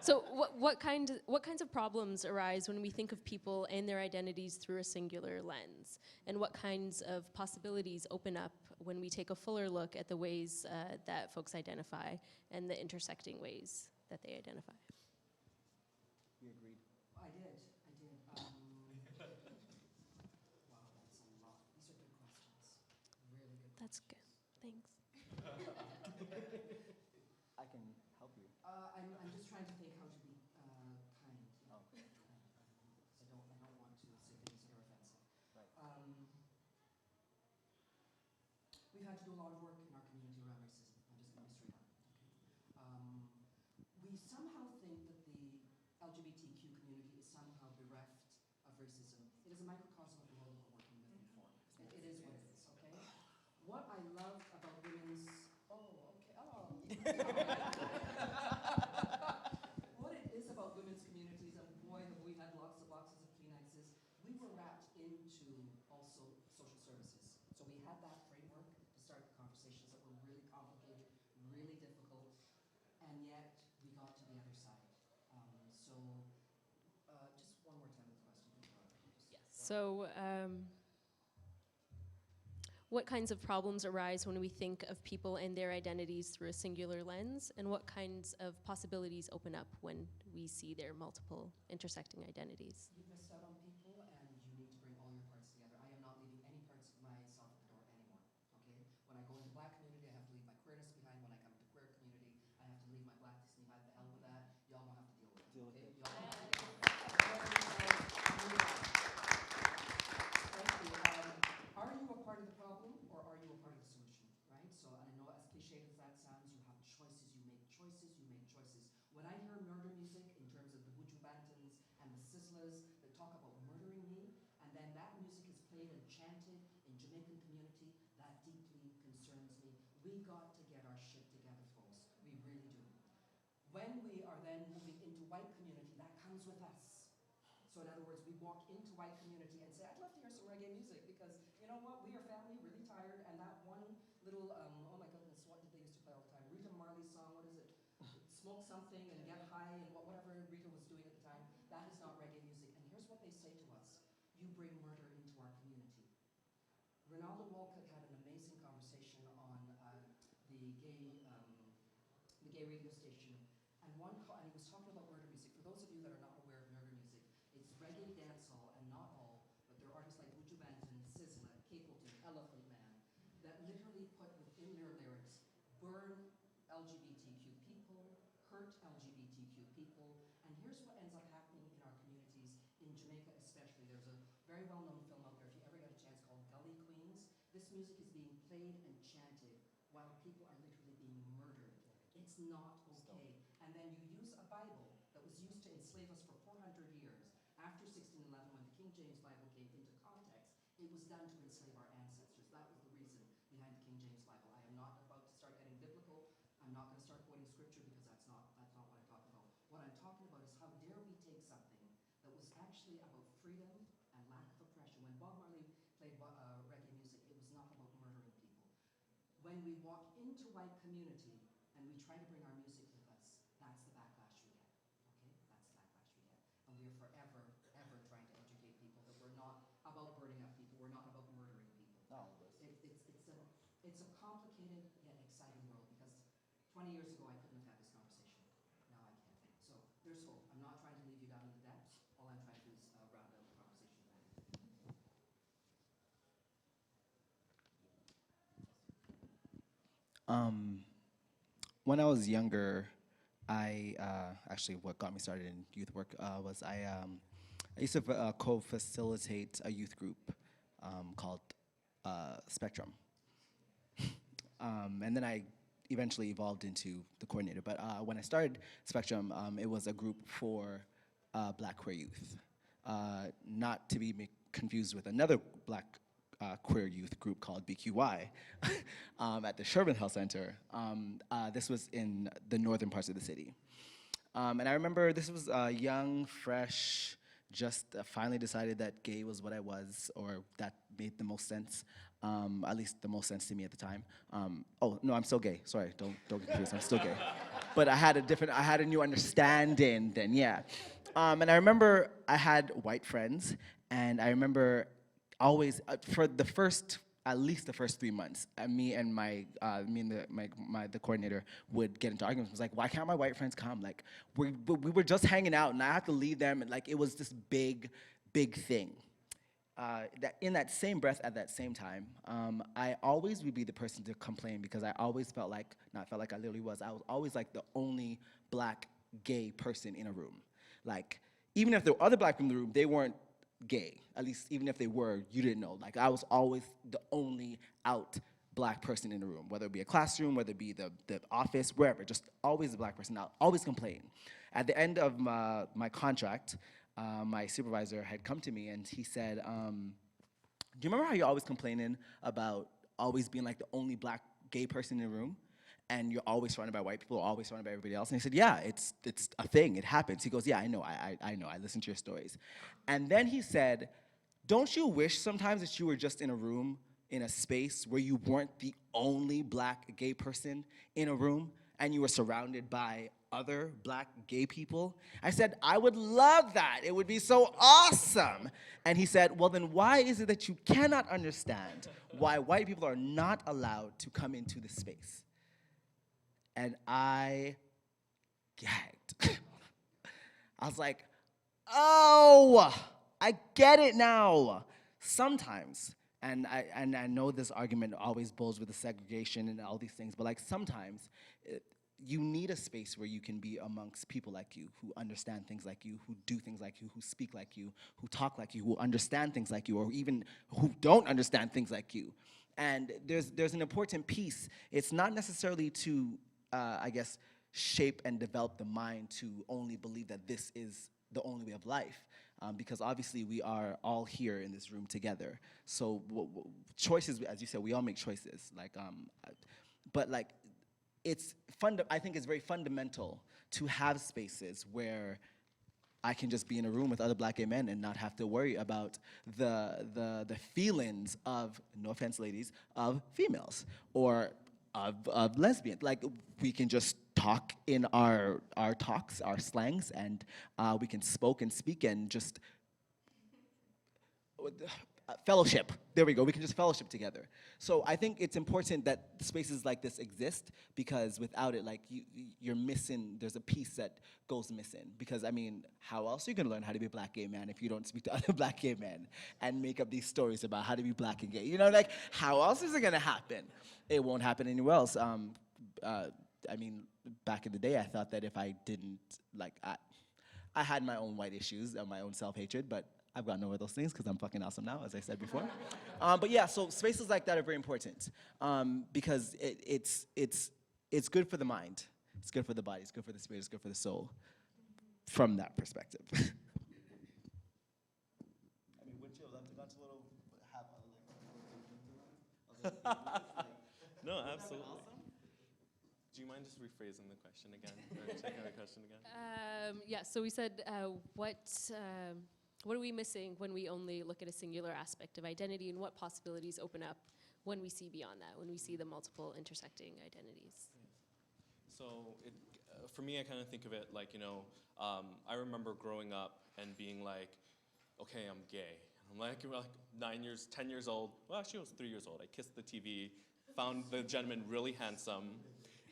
So what kinds of problems arise when we think of people and their identities through a singular lens? And what kinds of possibilities open up when we take a fuller look at the ways that folks identify and the intersecting ways that they identify? We agreed. I did. Wow, that's a lot. These are good questions. Really good That's questions. good. Thanks. I can help you. I'm just trying to think how to be kind. Yeah. Okay. I don't want to say things that are offensive. Right. We've had to do a lot of work in our community around racism. I'm just going to be straight up. Okay. We somehow think that the LGBTQ community is somehow bereft of racism. It is a microcosm of the world that we're working with and for. It is what it is. Okay. What I love about women's what it is about women's communities, and boy, have we had lots of boxes of Kleenexes. We were wrapped into also social services. So we had that framework to start the conversations that were really complicated, really difficult, and yet we got to the other side. Just one more time with the question. So, what kinds of problems arise when we think of people and their identities through a singular lens, and what kinds of possibilities open up when we see their multiple intersecting identities? You've missed out on people, and you need to bring all your parts together. I am not leaving any parts of myself at the door anymore. Okay? When I go into black community, I have to leave my queerness behind. When I come to queer community, I have to leave my blackness behind. The hell with that. Y'all gonna have to deal with it. Deal with it. Y'all gonna have to deal with it. Thank you. Are you a part of the problem, or are you a part of the solution? Right? So I know, as cliched as that sounds, you have choices. You make choices. You make choices. When I hear murder music, in terms of the Buju Bantans and the Sizzlers that talk about murdering me, and then that music is played and chanted in Jamaican community, that deeply concerns me. We got to get our shit together, folks. We really do. When we are then moving into white community, that comes with us. So in other words, we walk into white community and say, I'd love to hear some reggae music, because you know what, we are family, really tired, and that one little, oh my goodness, what did they used to play all the time? Rita Marley's song, what is it? Smoke something and get high, and whatever Rita was doing at the time, that is not reggae music. And here's what they say to us: you bring murder into our community. Ronaldo Walcott had an amazing conversation on the gay radio station, and and he was talking about murder music. For those of you that are not aware of murder music, it's reggae dancehall, and not all, but there are artists like Buju Banton, Sizzla, Capleton, Elephant Man, that literally put within their lyrics, burn LGBTQ people, hurt LGBTQ people, and here's what ends up happening in our communities, in Jamaica especially. There's a very well-known film out there, if you ever get a chance, called Gully Queens. This music is being played and chanted while people are literally being murdered. It's not okay. And then you use a Bible that was used to enslave us for 400 years. After 1611, when the King James Bible came into context, it was done to enslave our ancestors. That was the reason behind the King James Bible. I am not about to start getting biblical. I'm not going to start quoting scripture, because that's not what I'm talking about. What I'm talking about is, how dare we take something that was actually about freedom and lack of oppression. When Bob Marley played reggae music, it was not about murdering people. When we walk into white community and we try to bring our music with us, that's the backlash we get. Okay? That's the backlash we get. And we are forever, ever trying to educate people that we're not about burning up people. We're not about murdering people. No. It's a complicated yet exciting world, because 20 years ago I couldn't have had this conversation. Now I can. So there's hope. I'm not trying to leave you down in the depths. All I'm trying to do is round out the conversation. When I was younger, I actually, what got me started in youth work was I used to co-facilitate a youth group called Spectrum. And then I eventually evolved into the coordinator. But when I started Spectrum, it was a group for black queer youth. Not to be confused with another black queer youth group called BQY at the Sherman Health Center. This was in the northern parts of the city. And I remember this was young, fresh, just finally decided that gay was what I was, or that made the most sense, at least the most sense to me at the time. Oh, no, I'm still gay. Sorry, don't get confused, I'm still gay. But I had a new understanding then, yeah. And I remember I had white friends, and I remember always, for the first at least the first 3 months, me and the coordinator would get into arguments. It was like, why can't my white friends come? Like, we were just hanging out, and I had to leave them, and like it was this big thing. That in that same breath, at that same time, I always would be the person to complain because I always felt like, not felt like I literally was. I was always like the only black gay person in a room. Like, even if there were other black people in the room, they weren't gay. At least even if they were, you didn't know. Like, I was always the only out black person in the room, whether it be a classroom, whether it be the office, wherever, just always a black person out, always complain. At the end of my contract, my supervisor had come to me and he said, do you remember how you're always complaining about always being like the only black gay person in the room? And you're always surrounded by white people, or always surrounded by everybody else. And he said, yeah, it's a thing, it happens. He goes, yeah, I know, I listen to your stories. And then he said, don't you wish sometimes that you were just in a room, in a space where you weren't the only black gay person in a room, and you were surrounded by other black gay people? I said, I would love that, it would be so awesome. And he said, well then why is it that you cannot understand why white people are not allowed to come into the space? And I gagged. I was like, oh, I get it now. Sometimes, and I know this argument always bulls with the segregation and all these things, but like sometimes you need a space where you can be amongst people like you, who understand things like you, who do things like you, who speak like you, who talk like you, who understand things like you, or even who don't understand things like you. And there's an important piece. It's not necessarily to I guess, shape and develop the mind to only believe that this is the only way of life. Because obviously we are all here in this room together. So choices, as you said, we all make choices. Like, but like, I think it's very fundamental to have spaces where I can just be in a room with other black gay men and not have to worry about the feelings of, no offense ladies, of females, or of lesbians. Like, we can just talk in our talks, our slangs, and we can speak and just fellowship. There we go, we can just fellowship together. So I think it's important that spaces like this exist, because without it, like, you're missing, there's a piece that goes missing. Because, I mean, how else are you gonna learn how to be a black gay man if you don't speak to other black gay men and make up these stories about how to be black and gay? You know, like, how else is it gonna happen? It won't happen anywhere else. I mean, back in the day, I thought that if I didn't, like, I had my own white issues and my own self-hatred, but I've gotten over those things because I'm fucking awesome now, as I said before. But yeah, so spaces like that are very important, because it's good for the mind, it's good for the body, it's good for the spirit, it's good for the soul, from that perspective. I mean, would you love to go to a little, No, absolutely. Do you mind just rephrasing the question again? Or checking the question again? Yeah, so we said, what are we missing when we only look at a singular aspect of identity, and what possibilities open up when we see beyond that, when we see the multiple intersecting identities? So for me, I kind of think of it like, you know, I remember growing up and being like, okay, I'm gay. I'm like 10 years old. Well, actually, I was 3 years old. I kissed the TV, found the gentleman really handsome.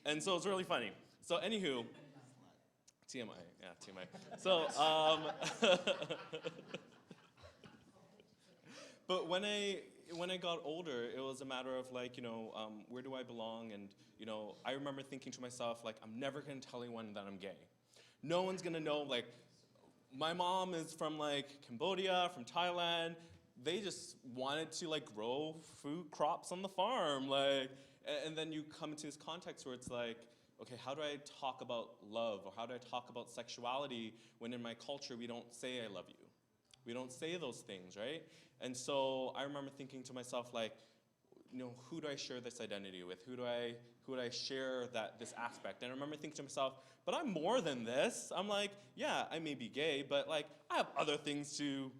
And so it's really funny. So anywho, TMI, yeah, TMI. So, but when I got older, it was a matter of like, you know, where do I belong? And, you know, I remember thinking to myself, like, I'm never gonna tell anyone that I'm gay. No one's gonna know, like, my mom is from like Cambodia, from Thailand. They just wanted to like grow food crops on the farm, like, and then you come into this context where it's like, okay, how do I talk about love, or how do I talk about sexuality when in my culture we don't say I love you? We don't say those things, right? And so I remember thinking to myself, like, you know, who do I share this identity with? Who do I share this aspect? And I remember thinking to myself, but I'm more than this. I'm like, yeah, I may be gay, but like, I have other things to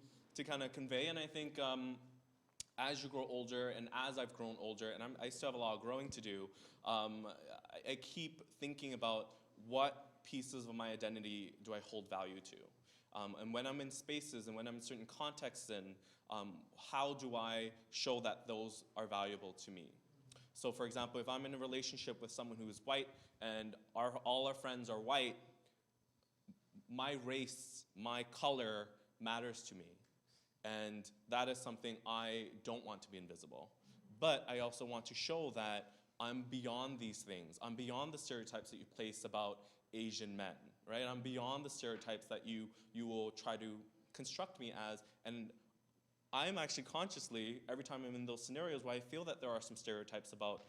kind of convey. And I think as you grow older, and as I've grown older, and I still have a lot of growing to do, I keep thinking about what pieces of my identity do I hold value to. And when I'm in spaces and when I'm in certain contexts, how do I show that those are valuable to me? So for example, if I'm in a relationship with someone who is white and all our friends are white, my race, my color matters to me. And that is something I don't want to be invisible. But I also want to show that I'm beyond these things. I'm beyond the stereotypes that you place about Asian men, right? I'm beyond the stereotypes that you will try to construct me as. And I'm actually consciously, every time I'm in those scenarios where I feel that there are some stereotypes about,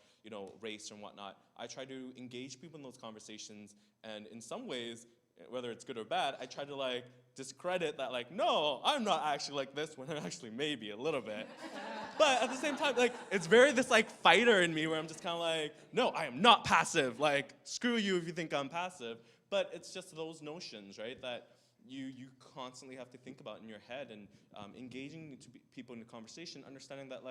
race and whatnot, I try to engage people in those conversations, and in some ways, whether it's good or bad, I try to discredit that, no, I'm not actually like this, when I'm actually maybe a little bit. But at the same time, it's very this fighter in me where I'm just kind of no, I am not passive. Screw you if you think I'm passive. But it's just those notions, right, that you constantly have to think about in your head, and engaging people in the conversation, understanding that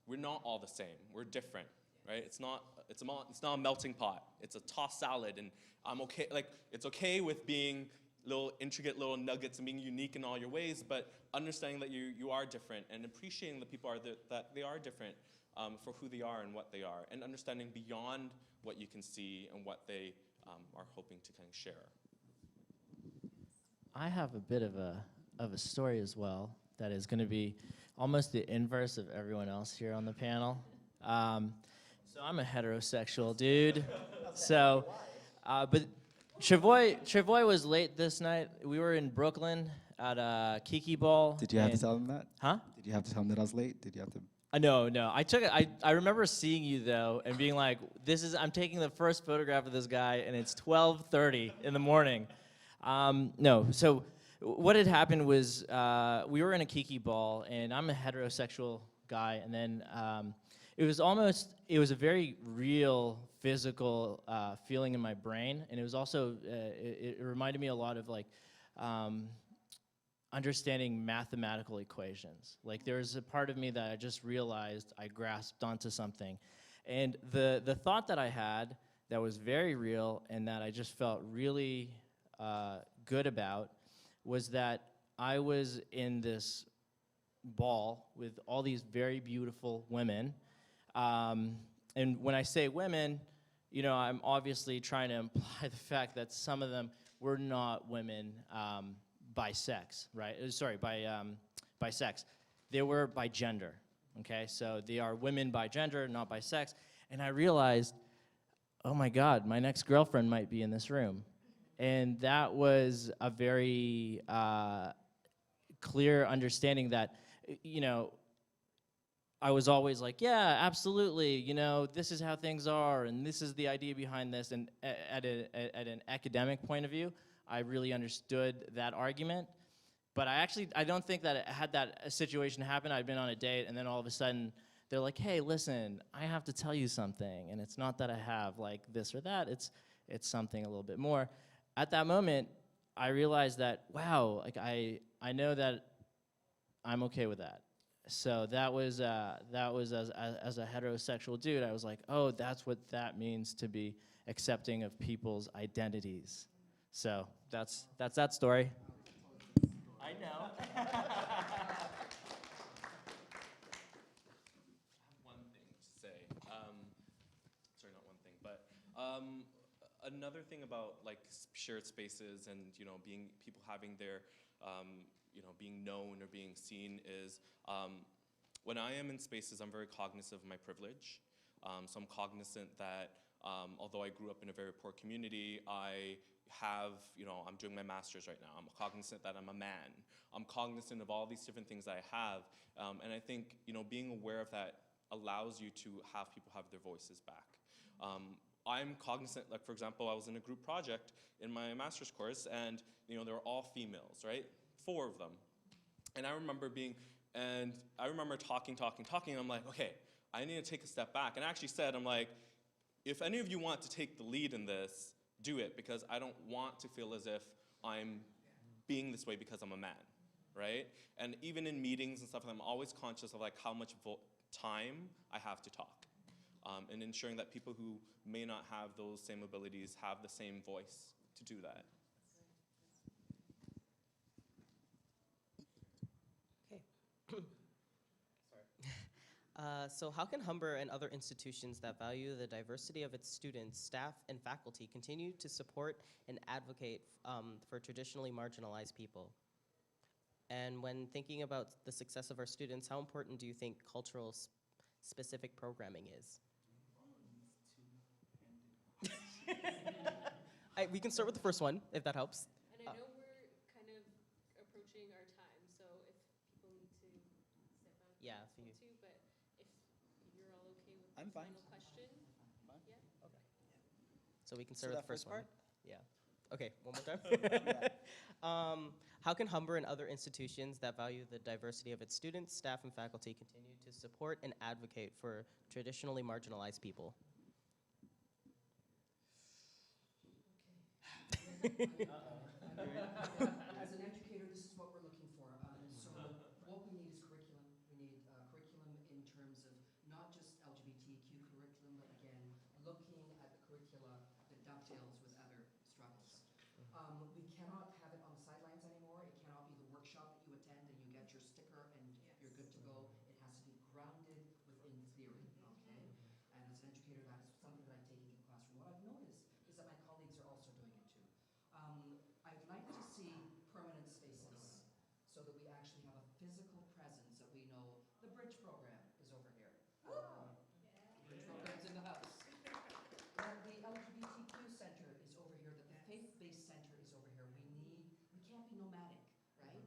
we're not all the same. We're different, right? It's not a melting pot. It's a tossed salad, and I'm okay. It's okay with being little intricate little nuggets and being unique in all your ways, but understanding that you are different and appreciating that people that they are different for who they are and what they are, and understanding beyond what you can see and what they are hoping to kind of share. I have a bit of a story as well that is going to be almost the inverse of everyone else here on the panel. So I'm a heterosexual dude. So, but Travoy was late this night. We were in Brooklyn at a Kiki Ball. Did you have to tell him that? Huh? Did you have to tell him that I was late? Did you have to? No. I remember seeing you though and being like, I'm taking the first photograph of this guy and it's 12:30 in the morning. No, so what had happened was we were in a Kiki Ball, and I'm a heterosexual guy, and then it was a very real physical feeling in my brain, and it was also, it reminded me a lot of understanding mathematical equations. There was a part of me that I just realized I grasped onto something. And the thought that I had that was very real and that I just felt really good about was that I was in this ball with all these very beautiful women. And when I say women, I'm obviously trying to imply the fact that some of them were not women by sex, right? Sorry, by sex. They were by gender, okay? So they are women by gender, not by sex. And I realized, oh my God, my next girlfriend might be in this room. And that was a very clear understanding that, I was always like, yeah, absolutely, this is how things are, and this is the idea behind this. And at an academic point of view, I really understood that argument. But I don't think that had that situation happen, I'd been on a date, and then all of a sudden, they're like, hey, listen, I have to tell you something. And it's not that I have this or that, it's something a little bit more. At that moment, I realized that, wow, I know that I'm okay with that. So that was as a heterosexual dude, I was like, oh, that's what that means to be accepting of people's identities. So that's that story. I know. One thing to say. Sorry, not one thing, but another thing about shared spaces and being people having their being known or being seen is when I am in spaces, I'm very cognizant of my privilege. So I'm cognizant that although I grew up in a very poor community, I have, I'm doing my master's right now. I'm cognizant that I'm a man. I'm cognizant of all these different things that I have. And I think, being aware of that allows you to have people have their voices back. I'm cognizant, for example, I was in a group project in my master's course, and they were all females, right? 4 of them. And I remember talking, and I'm like, okay, I need to take a step back. And I actually said, I'm like, if any of you want to take the lead in this, do it, because I don't want to feel as if I'm being this way because I'm a man, right? And even in meetings and stuff, I'm always conscious of how much time I have to talk. And ensuring that people who may not have those same abilities have the same voice to do that. So how can Humber and other institutions that value the diversity of its students, staff, and faculty continue to support and advocate for traditionally marginalized people? And when thinking about the success of our students, how important do you think cultural specific programming is? We can start with the first one, if that helps. And I know we're kind of approaching our time, so if people need to step out, Yeah, that's if you- cool too, but if you're all okay with I'm the fine. final question, yeah? So we can So start with that the first first one. part? Yeah. Okay, one more time. How can Humber and other institutions that value the diversity of its students, staff, and faculty continue to support and advocate for traditionally marginalized people? As an educator, this is what we're looking for. So what we need is curriculum. We need curriculum in terms of not just LGBTQ curriculum, but again, looking at the curricula that dovetails with other struggles. We cannot have it on the sidelines anymore. It cannot be the workshop that you attend and you get your sticker and you're good to go. It has to be grounded within theory, okay? And as an educator, that is something that I take into the classroom. What I've noticed is that my colleagues are also doing it too. I'd like to see permanent spaces so that we actually have a physical presence that we know the bridge program is over here. Bridge program's in the house. That the LGBTQ center is over here, that the faith-based center is over here. We can't be nomadic, right?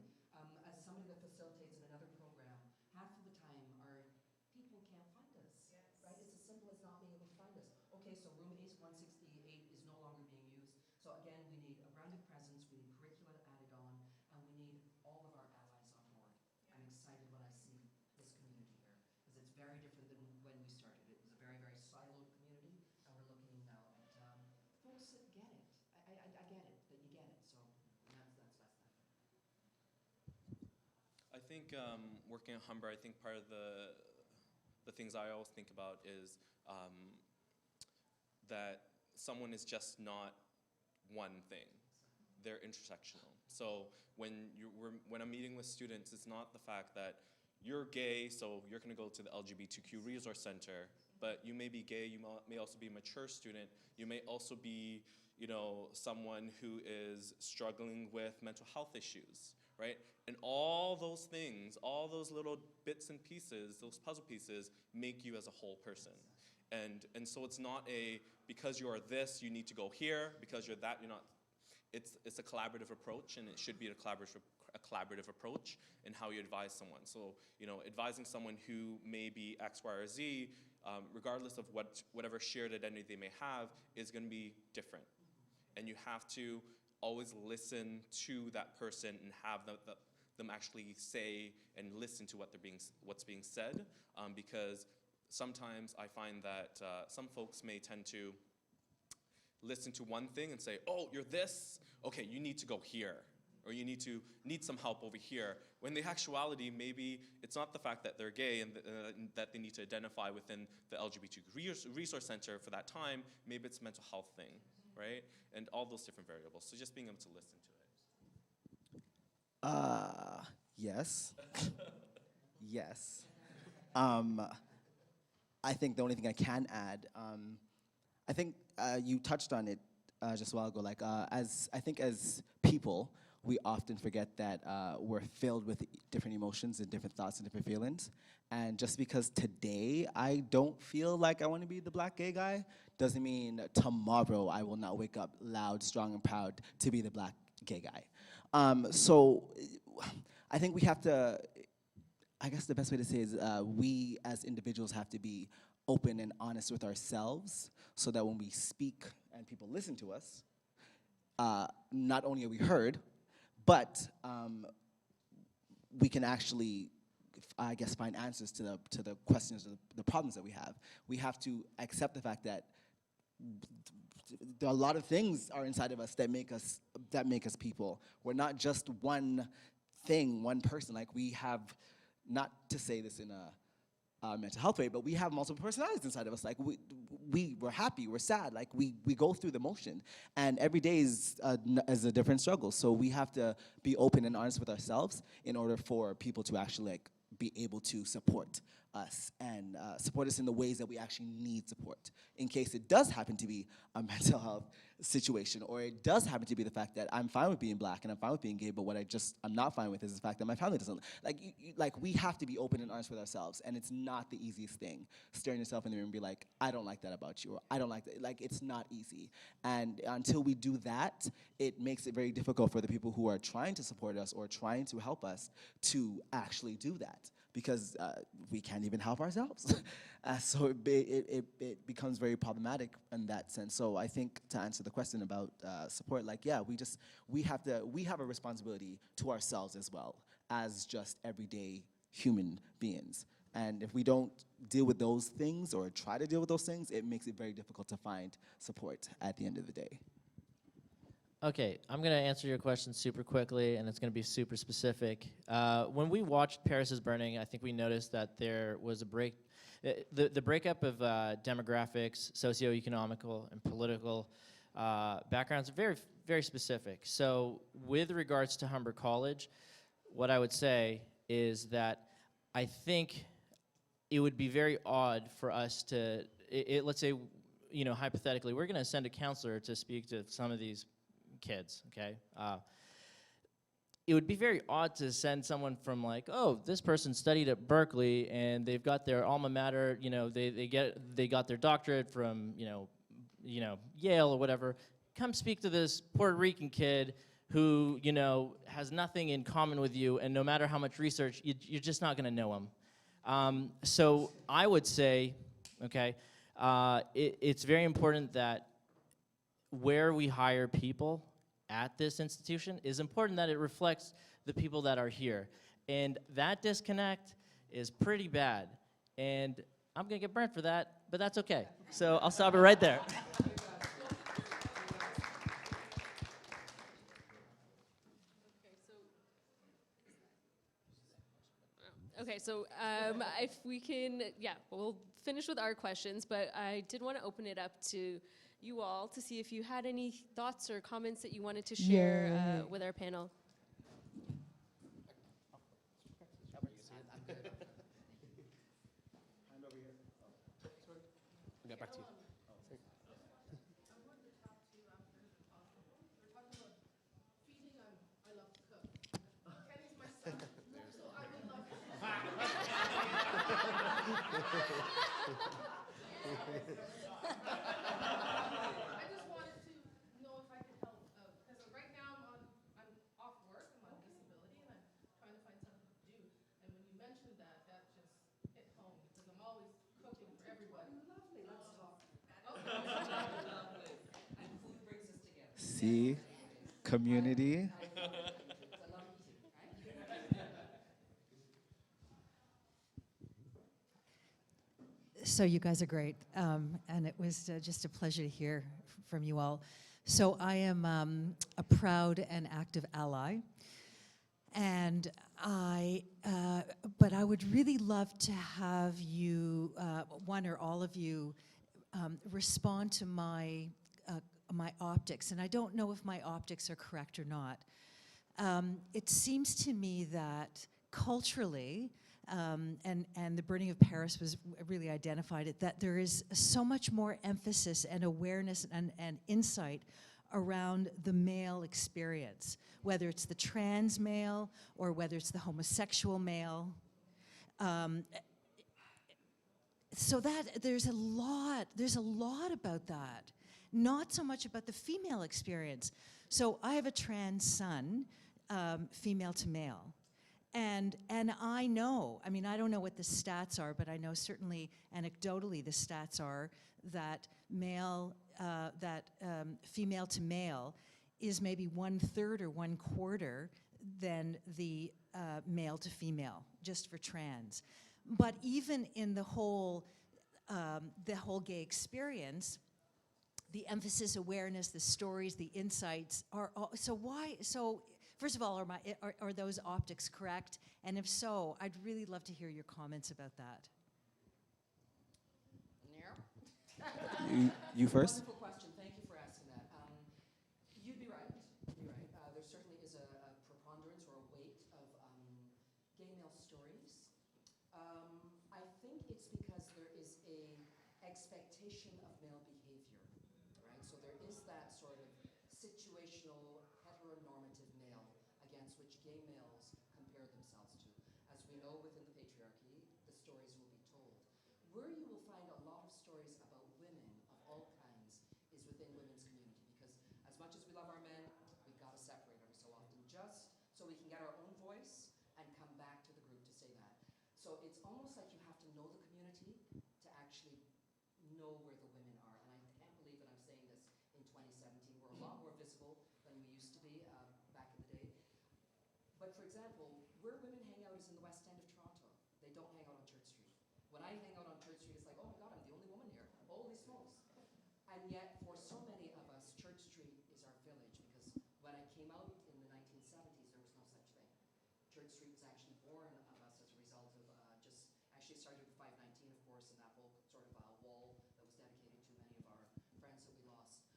As somebody that facilitates in another program, half of the time our people can't find us, right? It's as simple as not being able to find us. Okay, so room ACE 168 is no longer being used. So again, we need a grounded presence, we need curricula added on, and we need all of our allies on board. I'm excited when I see this community here, because it's very different than when we started. It was a very, very siloed community, and we're looking now at folks that get it. I get it, that you get it, so that's that. I think working at Humber, I think part of the things I always think about is that someone is just not one thing. They're intersectional. So when I'm meeting with students, it's not the fact that you're gay, so you're going to go to the LGBTQ Resource Centre, but you may be gay, you may also be a mature student, you may also be, someone who is struggling with mental health issues, right? And all those things, all those little bits and pieces, those puzzle pieces, make you as a whole person. And so it's not because you are this, you need to go here, because you're that, you're not. It's a collaborative approach, and it should be a collaborative approach in how you advise someone. So, advising someone who may be X, Y, or Z, regardless of whatever shared identity they may have, is going to be different. And you have to always listen to that person and have them actually say and listen to what's being said, because sometimes I find that some folks may tend to listen to one thing and say, oh, you're this? Okay, you need to go here. Or you need some help over here. When the actuality, maybe it's not the fact that they're gay and that they need to identify within the LGBTQ Resource Centre for that time. Maybe it's a mental health thing, right? And all those different variables. So just being able to listen to it. Yes. Yes. I think the only thing I can add, I think you touched on it just a while ago. Like, as people, we often forget that we're filled with different emotions and different thoughts and different feelings. And just because today I don't feel like I want to be the black gay guy, doesn't mean tomorrow I will not wake up loud, strong, and proud to be the black gay guy. So I think we have to, I guess the best way to say is we as individuals have to be open and honest with ourselves so that when we speak and people listen to us, not only are we heard, but we can actually, I guess, find answers to the questions or the problems that we have. We have to accept the fact that there are a lot of things are inside of us that make us people. We're not just one thing, one person. Like, we have, not to say this in a mental health way, but we have multiple personalities inside of us. Like, we're happy, we're sad, like we go through the motion. And every day is a different struggle. So we have to be open and honest with ourselves in order for people to actually be able to support us and support us in the ways that we actually need support. In case it does happen to be a mental health situation, or it does happen to be the fact that I'm fine with being black and I'm fine with being gay, but what I'm not fine with is the fact that my family doesn't, like we have to be open and honest with ourselves, and it's not the easiest thing, staring yourself in the mirror and be like, I don't like that about you, or I don't like that, like it's not easy. And until we do that, it makes it very difficult for the people who are trying to support us or trying to help us to actually do that, because we can't even help ourselves. So it becomes very problematic in that sense. So I think to answer the question about support, like, yeah, we have a responsibility to ourselves as well as just everyday human beings. And if we don't deal with those things or try to deal with those things, it makes it very difficult to find support at the end of the day. Okay, I'm going to answer your question super quickly, and it's going to be super specific. When we watched Paris is Burning, I think we noticed that there was a the breakup of demographics, socioeconomical, and political backgrounds are very, very specific. So with regards to Humber College, what I would say is that I think it would be very odd for us to, let's say, you know, hypothetically, we're going to send a counselor to speak to some of these kids, okay? It would be very odd to send someone from like, oh, this person studied at Berkeley and they've got their alma mater, you know, they got their doctorate from, you know, Yale or whatever. Come speak to this Puerto Rican kid who, you know, has nothing in common with you, and no matter how much research, you're just not going to know him. So I would say, okay, it's very important that where we hire people at this institution is important that it reflects the people that are here. And that disconnect is pretty bad. And I'm going to get burnt for that, but that's okay. So I'll stop it right there. Okay, so if we can, yeah, we'll finish with our questions, but I did want to open it up to you all to see if you had any thoughts or comments that you wanted to share with our panel. I'll get back to you. I just wanted to know if I could help, because right now I'm off work, I'm on disability, and I'm trying to find something to do. And when you mentioned that, that just hit home, because I'm always cooking for everybody. Lovely, let's talk. Lovely. And food brings us together. See, community. I love eating, right? So you guys are great, and it was just a pleasure to hear from you all. So I am a proud and active ally, and but I would really love to have you, one or all of you, respond to my optics, and I don't know if my optics are correct or not. It seems to me that culturally, and the burning of Paris was really identified it, that there is so much more emphasis and awareness and insight around the male experience, whether it's the trans male or whether it's the homosexual male. So that there's a lot about that, not so much about the female experience. So I have a trans son, female to male. And I know, I mean, I don't know what the stats are, but I know certainly anecdotally the stats are that female to male is maybe 1/3 or 1/4 than the male to female, just for trans. But even in the whole gay experience, the emphasis, awareness, the stories, the insights are all, so why, so first of all, are those optics correct? And if so, I'd really love to hear your comments about that. You first? Wonderful question. Thank you for asking that. You'd be right. There certainly is a preponderance or a weight of gay male stories. I think expectation of male behavior, right? So there is that sort of situational, heteronormative male against which gay males compare themselves to. As we know within the patriarchy, the stories will be told. Where you will find a lot of stories about women of all kinds is within women's community, because as much as we love our men, we've got to separate every so often, just so we can get our own voice and come back to the group to say that. So it's almost like you have to know the community to actually know where the women are. And I can't believe that I'm saying this in 2017. We're a lot more visible than we used to be back in the day. But for example, where women hang out is in the West End of Toronto. They don't hang out on Church Street. When I hang out on Church Street, it's like, oh my God, I'm the only woman here. Holy smokes. And yet, for so many of us, Church Street is our village, because when I came out in the 1970s, there was no such thing. Church Street was actually born of us as a result of actually started with 519, of course, and that whole sort of wall that was dedicated to many of our friends that we lost.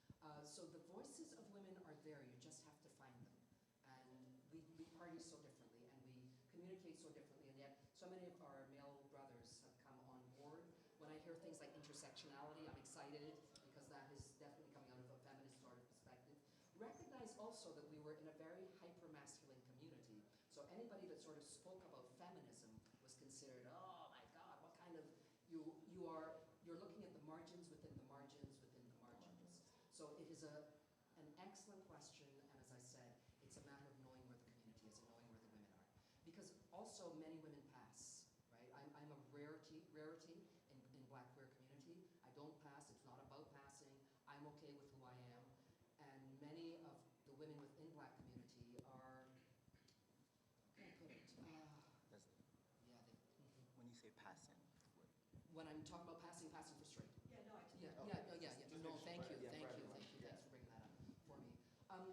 So the voices of women are there. You just have to find them. And we party so differently, and we communicate so differently, and yet so many of our male brothers have come on board. When I hear things like intersectionality, I'm excited, because that is definitely coming out of a feminist sort of perspective. Recognize also that we were in a very hyper-masculine community, so anybody that sort of spoke about feminism was considered, oh my God, what kind of, you're looking at the margins within the margins within the margins. So it is an excellent question, and as I said, it's a matter of knowing where the community is and knowing where the women are. Because also many women pass, right? I'm a rarity in Black queer community. I don't pass, it's not about passing. I'm okay with who I am. And many of the women within Black community are, how can I put it? When you say passing, When I'm talking about passing for straight. Yeah, no, yeah. No, thank you. Thanks for bringing that up for me.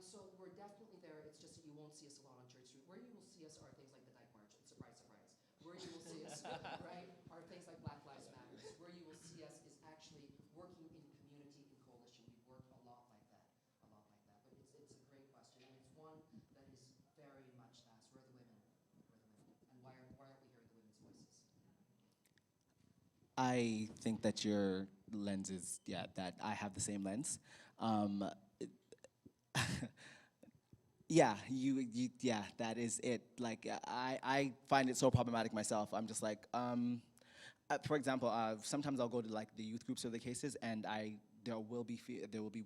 So we're definitely there. It's just that you won't see us a lot on Church Street. Where you will see us are things like the Dyke March, and surprise, surprise. Where you will see us, right, are things like Black Lives Matter. Where you will see us is actually working in community, in coalition. We work a lot like that. But it's a great question, and it's one that is very much asked. Where are the women? And why aren't we hearing the women's voices? I think that your lens is, that I have the same lens. Yeah, that is it. Like, I find it so problematic myself. I'm just like, for example, sometimes I'll go to like the youth groups of the cases, and there will be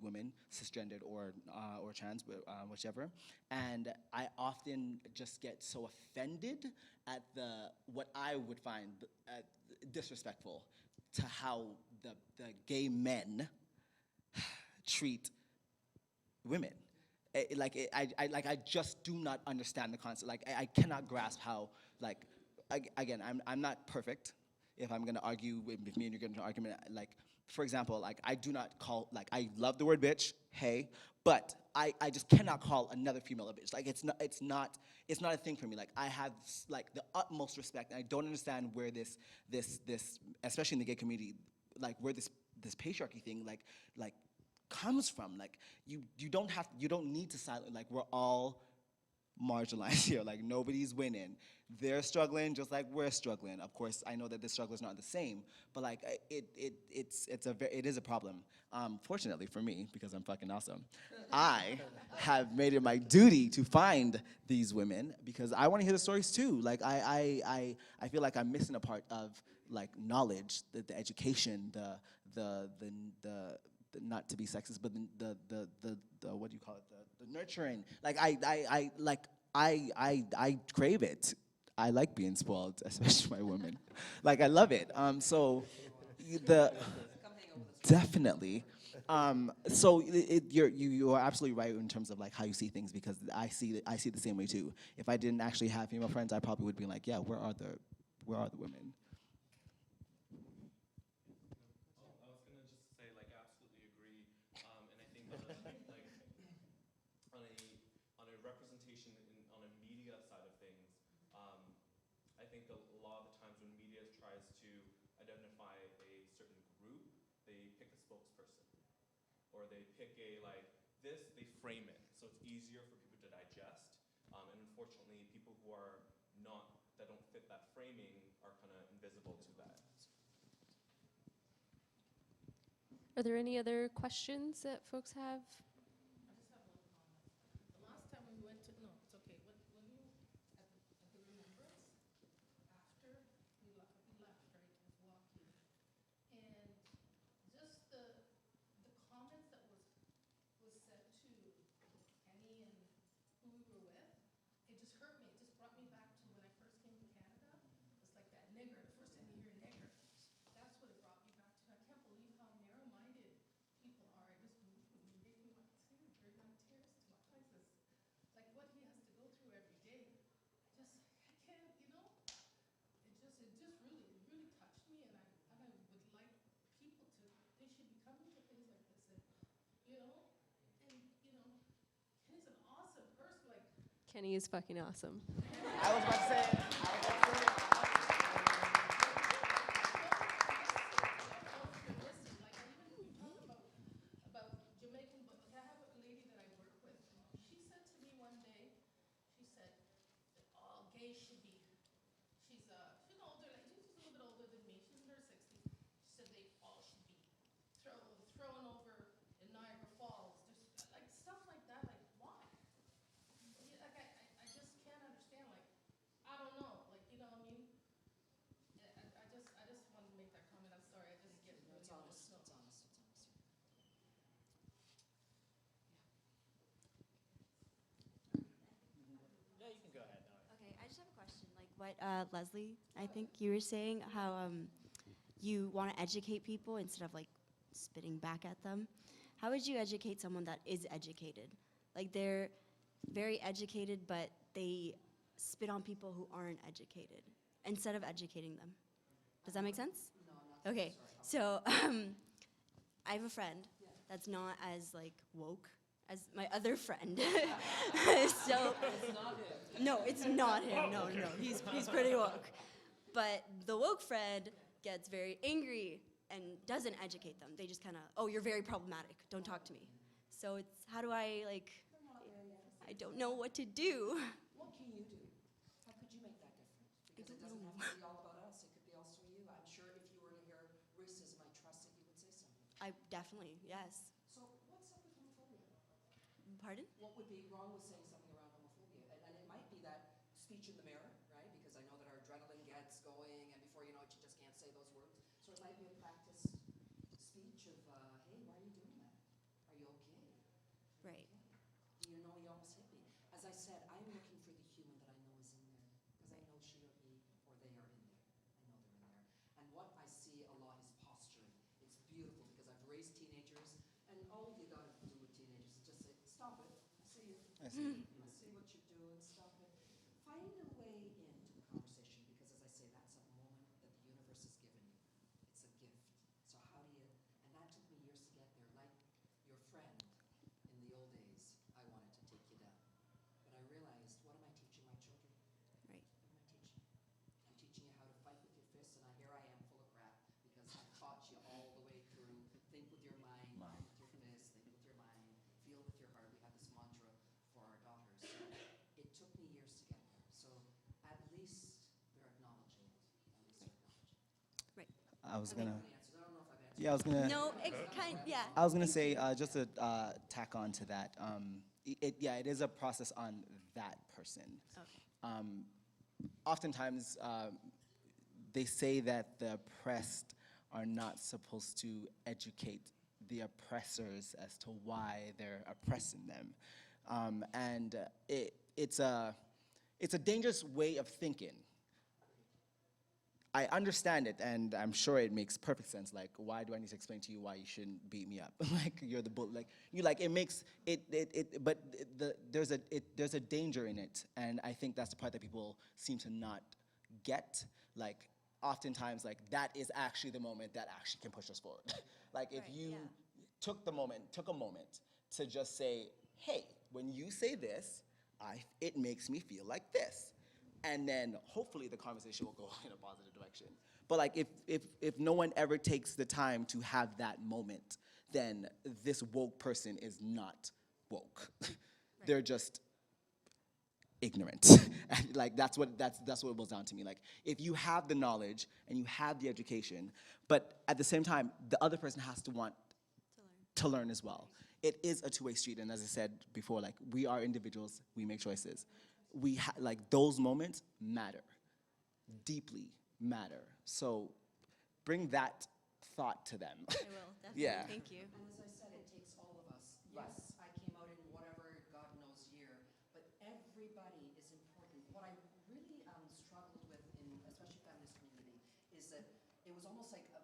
women, cisgendered or trans, whichever, and I often just get so offended at what I would find disrespectful to how the gay men treat women. I just do not understand the concept. Like, I cannot grasp how, like, again, I'm not perfect. If I'm gonna argue with me and you're getting into an argument, like, for example, like, I do not call, like, I love the word bitch, hey, but I just cannot call another female a bitch. Like, it's not a thing for me. Like, I have like the utmost respect, and I don't understand where this especially in the gay community, like, where this patriarchy thing like comes from. Like, you don't need to silence. Like, we're all marginalized here. Like, nobody's winning. They're struggling just like we're struggling. Of course, I know that the struggle is not the same, but like, it is a problem. Fortunately for me, because I'm fucking awesome, I have made it my duty to find these women, because I want to hear the stories too. Like, I feel like I'm missing a part of, like, knowledge, the education, the not to be sexist, but the what do you call it? The nurturing. Like, I crave it. I like being spoiled, especially by women. Like, I love it. So definitely. So you are absolutely right in terms of, like, how you see things, because I see the same way too. If I didn't actually have female friends, I probably would be like, yeah, where are the women? I was gonna just say, like, I absolutely agree, and I think like on a representation on a media side of things, I think a lot of the times when media tries to identify a certain group, they pick a spokesperson, or they pick they frame it so it's easier for people to digest, and unfortunately, people who are that don't fit that framing are kind of invisible to that. Are there any other questions that folks have? I just have one comment. The last time we went to, no, it's okay. When you, at the remembrance, after we left, right, was walking, and just the comments that was said to Kenny and who we were with, it just hurt me. It just brought me back to when I first came to Canada. It's like that nigger, the first time you hear nigger. That's what it brought me back to. I can't believe how narrow-minded people are. It just make me want to bring my tears to my eyes. It's like what he has to go through every day. I can't, it just really touched me, and I would like people to, they should be coming to things like this, and Kenny's an awesome person, like, Kenny is fucking awesome. I was about to say. Like, even you talk about Jamaican, but like, I have a lady that I work with. She said to me one day, she said that all gays should be. She's older, like she's just a little bit older than me. She's in her 60s. She said they all should be thrown over in Niagara Falls. Just like stuff like that. Like why? Yeah, like I just can't understand. Like I don't know. Like you know what I mean? I just wanted to make that comment. I'm sorry. I just get really emotional. It's honest. Yeah, you can go ahead. Okay, I just have a question. Like what Leslie, I think you were saying, how you want to educate people instead of like spitting back at them. How would you educate someone that is educated? Like they're very educated, but they spit on people who aren't educated instead of educating them. Does that make sense? No, I'm not. Okay, Sorry. so I have a friend that's not as like woke as my other friend. So It's not him. no, it's not him. No, he's pretty woke. But the woke friend gets very angry and doesn't educate them. They just kind of, oh, you're very problematic. Don't talk to me. So it's how do I like? I don't know what to do. What can you do? How could you make that difference? Because it don't doesn't know. have to be all about us. It could be also you. I'm sure if you were to hear racism, I trust that you would say something. I definitely yes. So what's up with homophobia? Pardon? What would be wrong with saying something around homophobia? And it might be that speech in the mirror, right? Because I know that our adrenaline gets going, and before you know it, you just can't say those words. So it might be a practice speech of, hey, why are you doing that? Are you okay? Right. You know, you almost hit me. As I said, I'm looking for the human that I know is in there. Because I know she or he or they are in there. I know they're in there. And what I see a lot is posturing. It's beautiful because I've raised teenagers, and all you gotta do with teenagers is just say, stop it. I see you. I see. I see what you're doing. Stop it. Find a way into the conversation because, as I say, that's a moment that the universe has given you. It's a gift. So how do you? And that took me years to get there. Like your friend in the old days, I wanted to take you down, but I realized, what am I teaching my children? Right. What am I teaching? I'm teaching you how to fight with your fists, and here I am full of crap because I've taught you all the way through. Think with your mind, think with your fists, think with your mind, feel with your heart. We have this mantra for our daughters. So it took me years to get there. So at least they're acknowledging it. At least they're acknowledging it. Right. I was I don't gonna. know the answers. I don't know if I've answered. Yeah, I was gonna. No, it kind yeah. I was gonna say just to tack on to that. It is a process on that person. Okay. Oftentimes, they say that the oppressed are not supposed to educate the oppressors as to why they're oppressing them, and it's a dangerous way of thinking. I understand it, and I'm sure it makes perfect sense. Like, why do I need to explain to you why you shouldn't beat me up? Like, you're the bull. Like, you like it makes it. But there's a danger in it, and I think that's the part that people seem to not get. Like, oftentimes, like that is actually the moment that actually can push us forward. Like, if Right, you yeah. took a moment to just say, hey, when you say this, it makes me feel like this. And then hopefully the conversation will go in a positive direction. But like if no one ever takes the time to have that moment, then this woke person is not woke. They're just ignorant. And like that's what it boils down to me. Like if you have the knowledge and you have the education, but at the same time the other person has to want to learn as well. It is a two-way street, and as I said before, like, we are individuals, we make choices. Like, those moments matter, deeply matter. So bring that thought to them. I will, definitely. Yeah. Thank you. And as I said, it takes all of us. Yes, I came out in whatever God knows year, but everybody is important. What I really struggled with, in especially feminist community, is that it was almost like a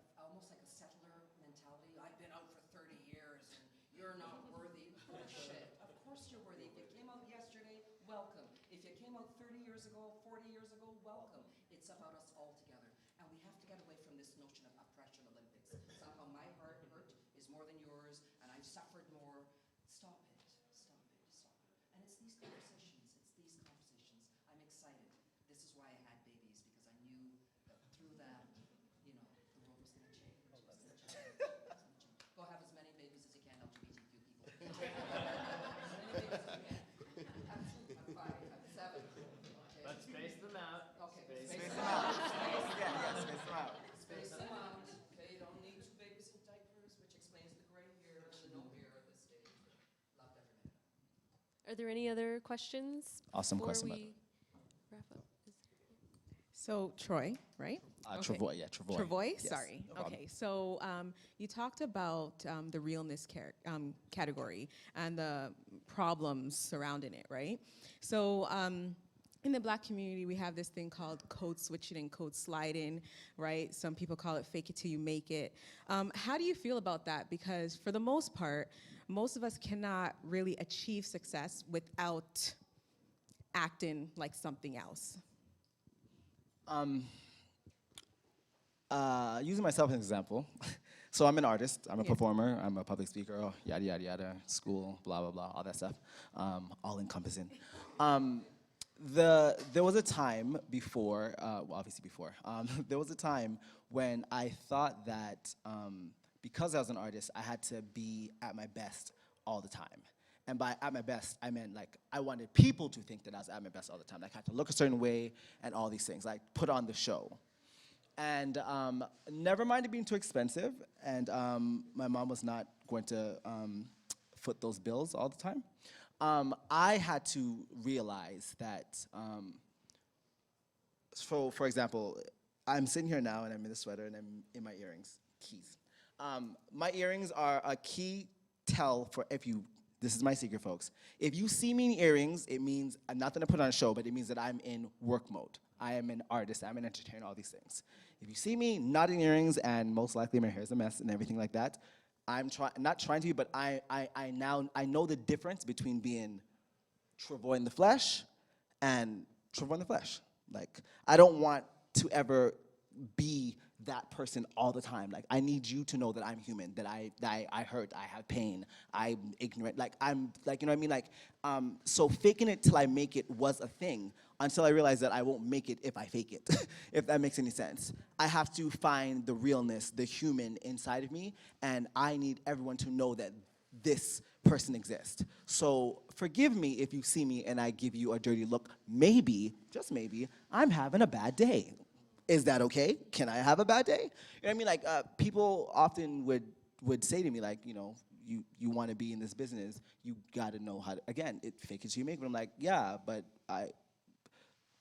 settler mentality. I've been out for 30 years, and you're not worthy. Bullshit. Of course you're worthy. If you came out yesterday, welcome. If you came out 30 years ago, 40 years ago, welcome. It's about us all together, and we have to get away from this notion of oppression Olympics. Somehow my heart hurt is more than yours, and I've suffered more. Stop it. Stop it. Stop it. And it's these conversations. I'm excited. This is why I had babies, because I knew that through that, the world was going to change. Go have as many babies as you can, LGBTQ people. As many babies as you can. I'm 5, I'm 7. Okay. Let's space them out. Okay, Space them out. Space them out. Space them out. Okay, you don't need 2 babies in diapers, which explains the gray hair and the no hair at this stage. Loved every minute. Are there any other questions? Awesome before question, by we wrap up? So Troy, right? Okay. Travoy, yeah, Travoy. Travoy, Yes, sorry. no problem. Okay, so you talked about the realness category and the problems surrounding it, right? So in the Black community, we have this thing called code switching and code sliding, right? Some people call it fake it till you make it. How do you feel about that? Because for the most part, most of us cannot really achieve success without acting like something else. Using myself as an example, so I'm an artist, I'm a Yeah. performer, I'm a public speaker, yada, yada, yada, school, blah, blah, blah, all that stuff, all encompassing. There was a time before, well, obviously before, there was a time when I thought that because I was an artist, I had to be at my best all the time. And by at my best, I meant like I wanted people to think that I was at my best all the time. Like I had to look a certain way and all these things, like put on the show. And never mind it being too expensive, and my mom was not going to foot those bills all the time. I had to realize that, so for example, I'm sitting here now and I'm in a sweater and I'm in my earrings, keys. My earrings are a key tell for this is my secret, folks. If you see me in earrings, it means not that I put on a show, but it means that I'm in work mode. I am an artist, I'm an entertainer, all these things. If you see me not in earrings, and most likely my hair's a mess and everything like that, I'm not trying to be, but I know the difference between being TravoyintheFlesh and TravoyintheFlesh. Like, I don't want to ever be that person all the time. Like, I need you to know that I'm human, that I hurt, I have pain, I'm ignorant. Like, I'm, like, you know what I mean? Like, so faking it till I make it was a thing until I realized that I won't make it if I fake it, if that makes any sense. I have to find the realness, the human inside of me, and I need everyone to know that this person exists. So forgive me if you see me and I give you a dirty look. Maybe, just maybe, I'm having a bad day. Is that okay? Can I have a bad day? You know what I mean? Like, people often would say to me, like, you know, you want to be in this business, you got to know how to, again, fake it till you make it. I'm like, yeah, but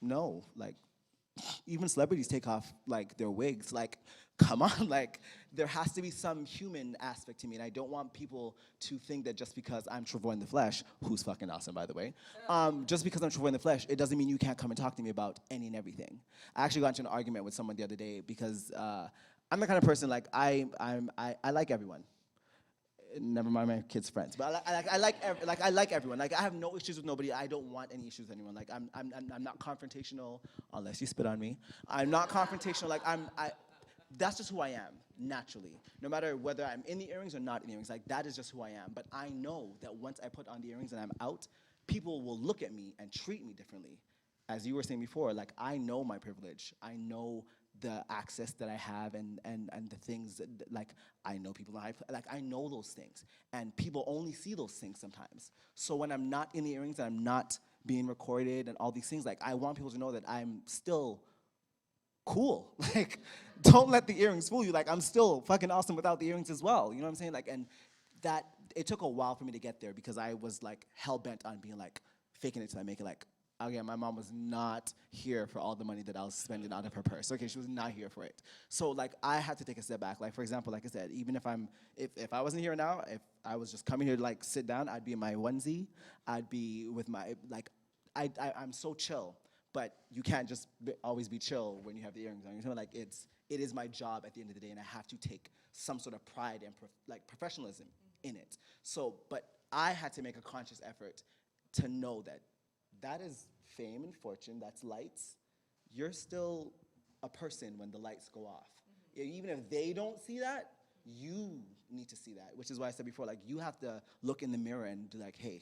no, like, even celebrities take off, like, their wigs. Like, come on, like, there has to be some human aspect to me, and I don't want people to think that just because I'm TravoyintheFlesh, who's fucking awesome, by the way, just because I'm TravoyintheFlesh, it doesn't mean you can't come and talk to me about any and everything. I actually got into an argument with someone the other day because I'm the kind of person, like, I like everyone. Never mind my kids' friends, but I like everyone. Like, I have no issues with nobody. I don't want any issues with anyone. Like, I'm not confrontational unless you spit on me. I'm not confrontational. Like, that's just who I am naturally. No matter whether I'm in the earrings or not in the earrings, like, that is just who I am. But I know that once I put on the earrings and I'm out, people will look at me and treat me differently. As you were saying before, like, I know my privilege. I know the access that I have and the things that, like, I know people like, I know those things, and people only see those things sometimes. So when I'm not in the earrings and I'm not being recorded and all these things, like, I want people to know that I'm still cool. Like, don't let the earrings fool you. Like, I'm still fucking awesome without the earrings as well. You know what I'm saying? Like, and that it took a while for me to get there because I was like hell bent on being like faking it till I make it. Like again, my mom was not here for all the money that I was spending out of her purse. Okay, she was not here for it. So like I had to take a step back. Like for example, like I said, even if I wasn't here now, if I was just coming here to like sit down, I'd be in my onesie. I'd be with my like I'm so chill. But you can't just always be chill when you have the earrings on. You know, like it is my job at the end of the day, and I have to take some sort of pride and professionalism in it. So, but I had to make a conscious effort to know that that is fame and fortune, that's lights. You're still a person when the lights go off. Even if they don't see that, you need to see that, which is why I said before, like you have to look in the mirror and be like, hey,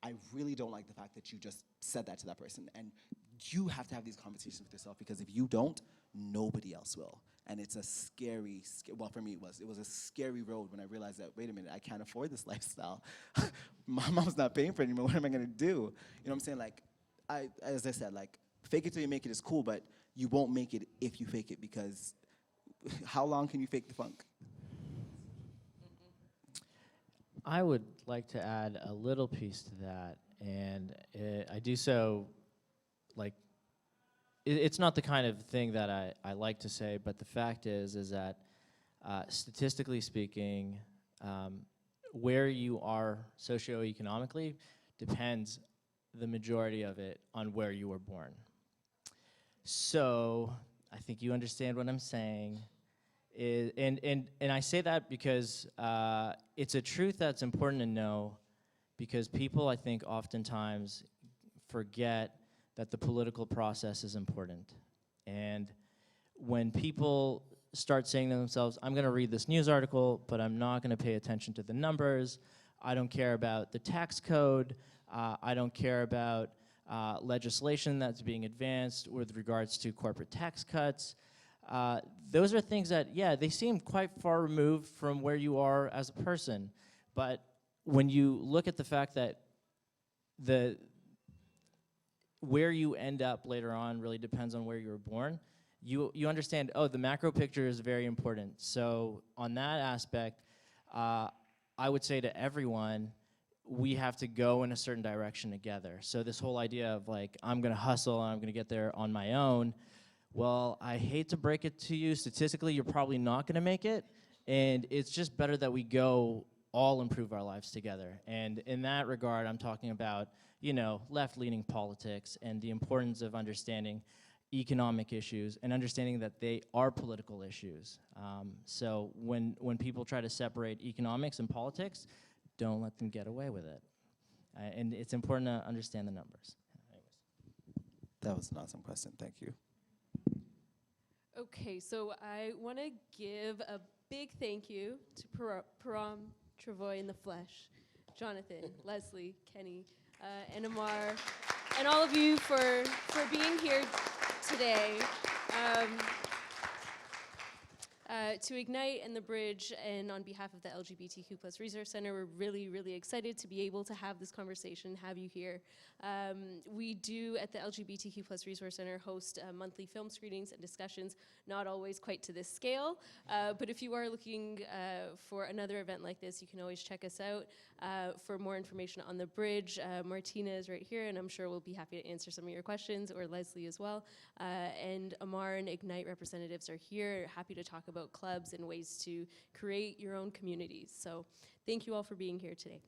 I really don't like the fact that you just said that to that person. And you have to have these conversations with yourself because if you don't, nobody else will. And it's a scary, well, for me it was a scary road when I realized that, wait a minute, I can't afford this lifestyle. My mom's not paying for it anymore, what am I gonna do? You know what I'm saying? Like, as I said, like, fake it till you make it is cool, but you won't make it if you fake it because how long can you fake the funk? I would like to add a little piece to that, and I do so, like, it's not the kind of thing that I like to say, but the fact is that statistically speaking, where you are socioeconomically depends the majority of it on where you were born. So I think you understand what I'm saying. And I say that because it's a truth that's important to know because people, I think, oftentimes forget that the political process is important. And when people start saying to themselves, I'm gonna read this news article, but I'm not gonna pay attention to the numbers, I don't care about the tax code, I don't care about legislation that's being advanced with regards to corporate tax cuts, those are things that, yeah, they seem quite far removed from where you are as a person. But when you look at the fact that where you end up later on really depends on where you were born, you understand, oh, the macro picture is very important. So on that aspect, I would say to everyone, we have to go in a certain direction together. So this whole idea of like, I'm gonna hustle and I'm gonna get there on my own, well, I hate to break it to you, statistically, you're probably not gonna make it, and it's just better that we go all improve our lives together. And in that regard, I'm talking about, you know, left-leaning politics and the importance of understanding economic issues and understanding that they are political issues. So when people try to separate economics and politics, don't let them get away with it. And it's important to understand the numbers. That was an awesome question, thank you. Okay, so I want to give a big thank you to Pirom, TravoyintheFlesh, Jonathan, Leslie, Kenny, and Amar, and all of you for being here today. To Ignite and the Bridge, and on behalf of the LGBTQ Resource Centre, we're really, really excited to be able to have this conversation, have you here. We do, at the LGBTQ Resource Centre, host monthly film screenings and discussions, not always quite to this scale, but if you are looking for another event like this, you can always check us out. For more information on the Bridge, Martina is right here, and I'm sure we'll be happy to answer some of your questions, or Leslie as well. And Amar and Ignite representatives are here, happy to talk about clubs and ways to create your own communities. So thank you all for being here today.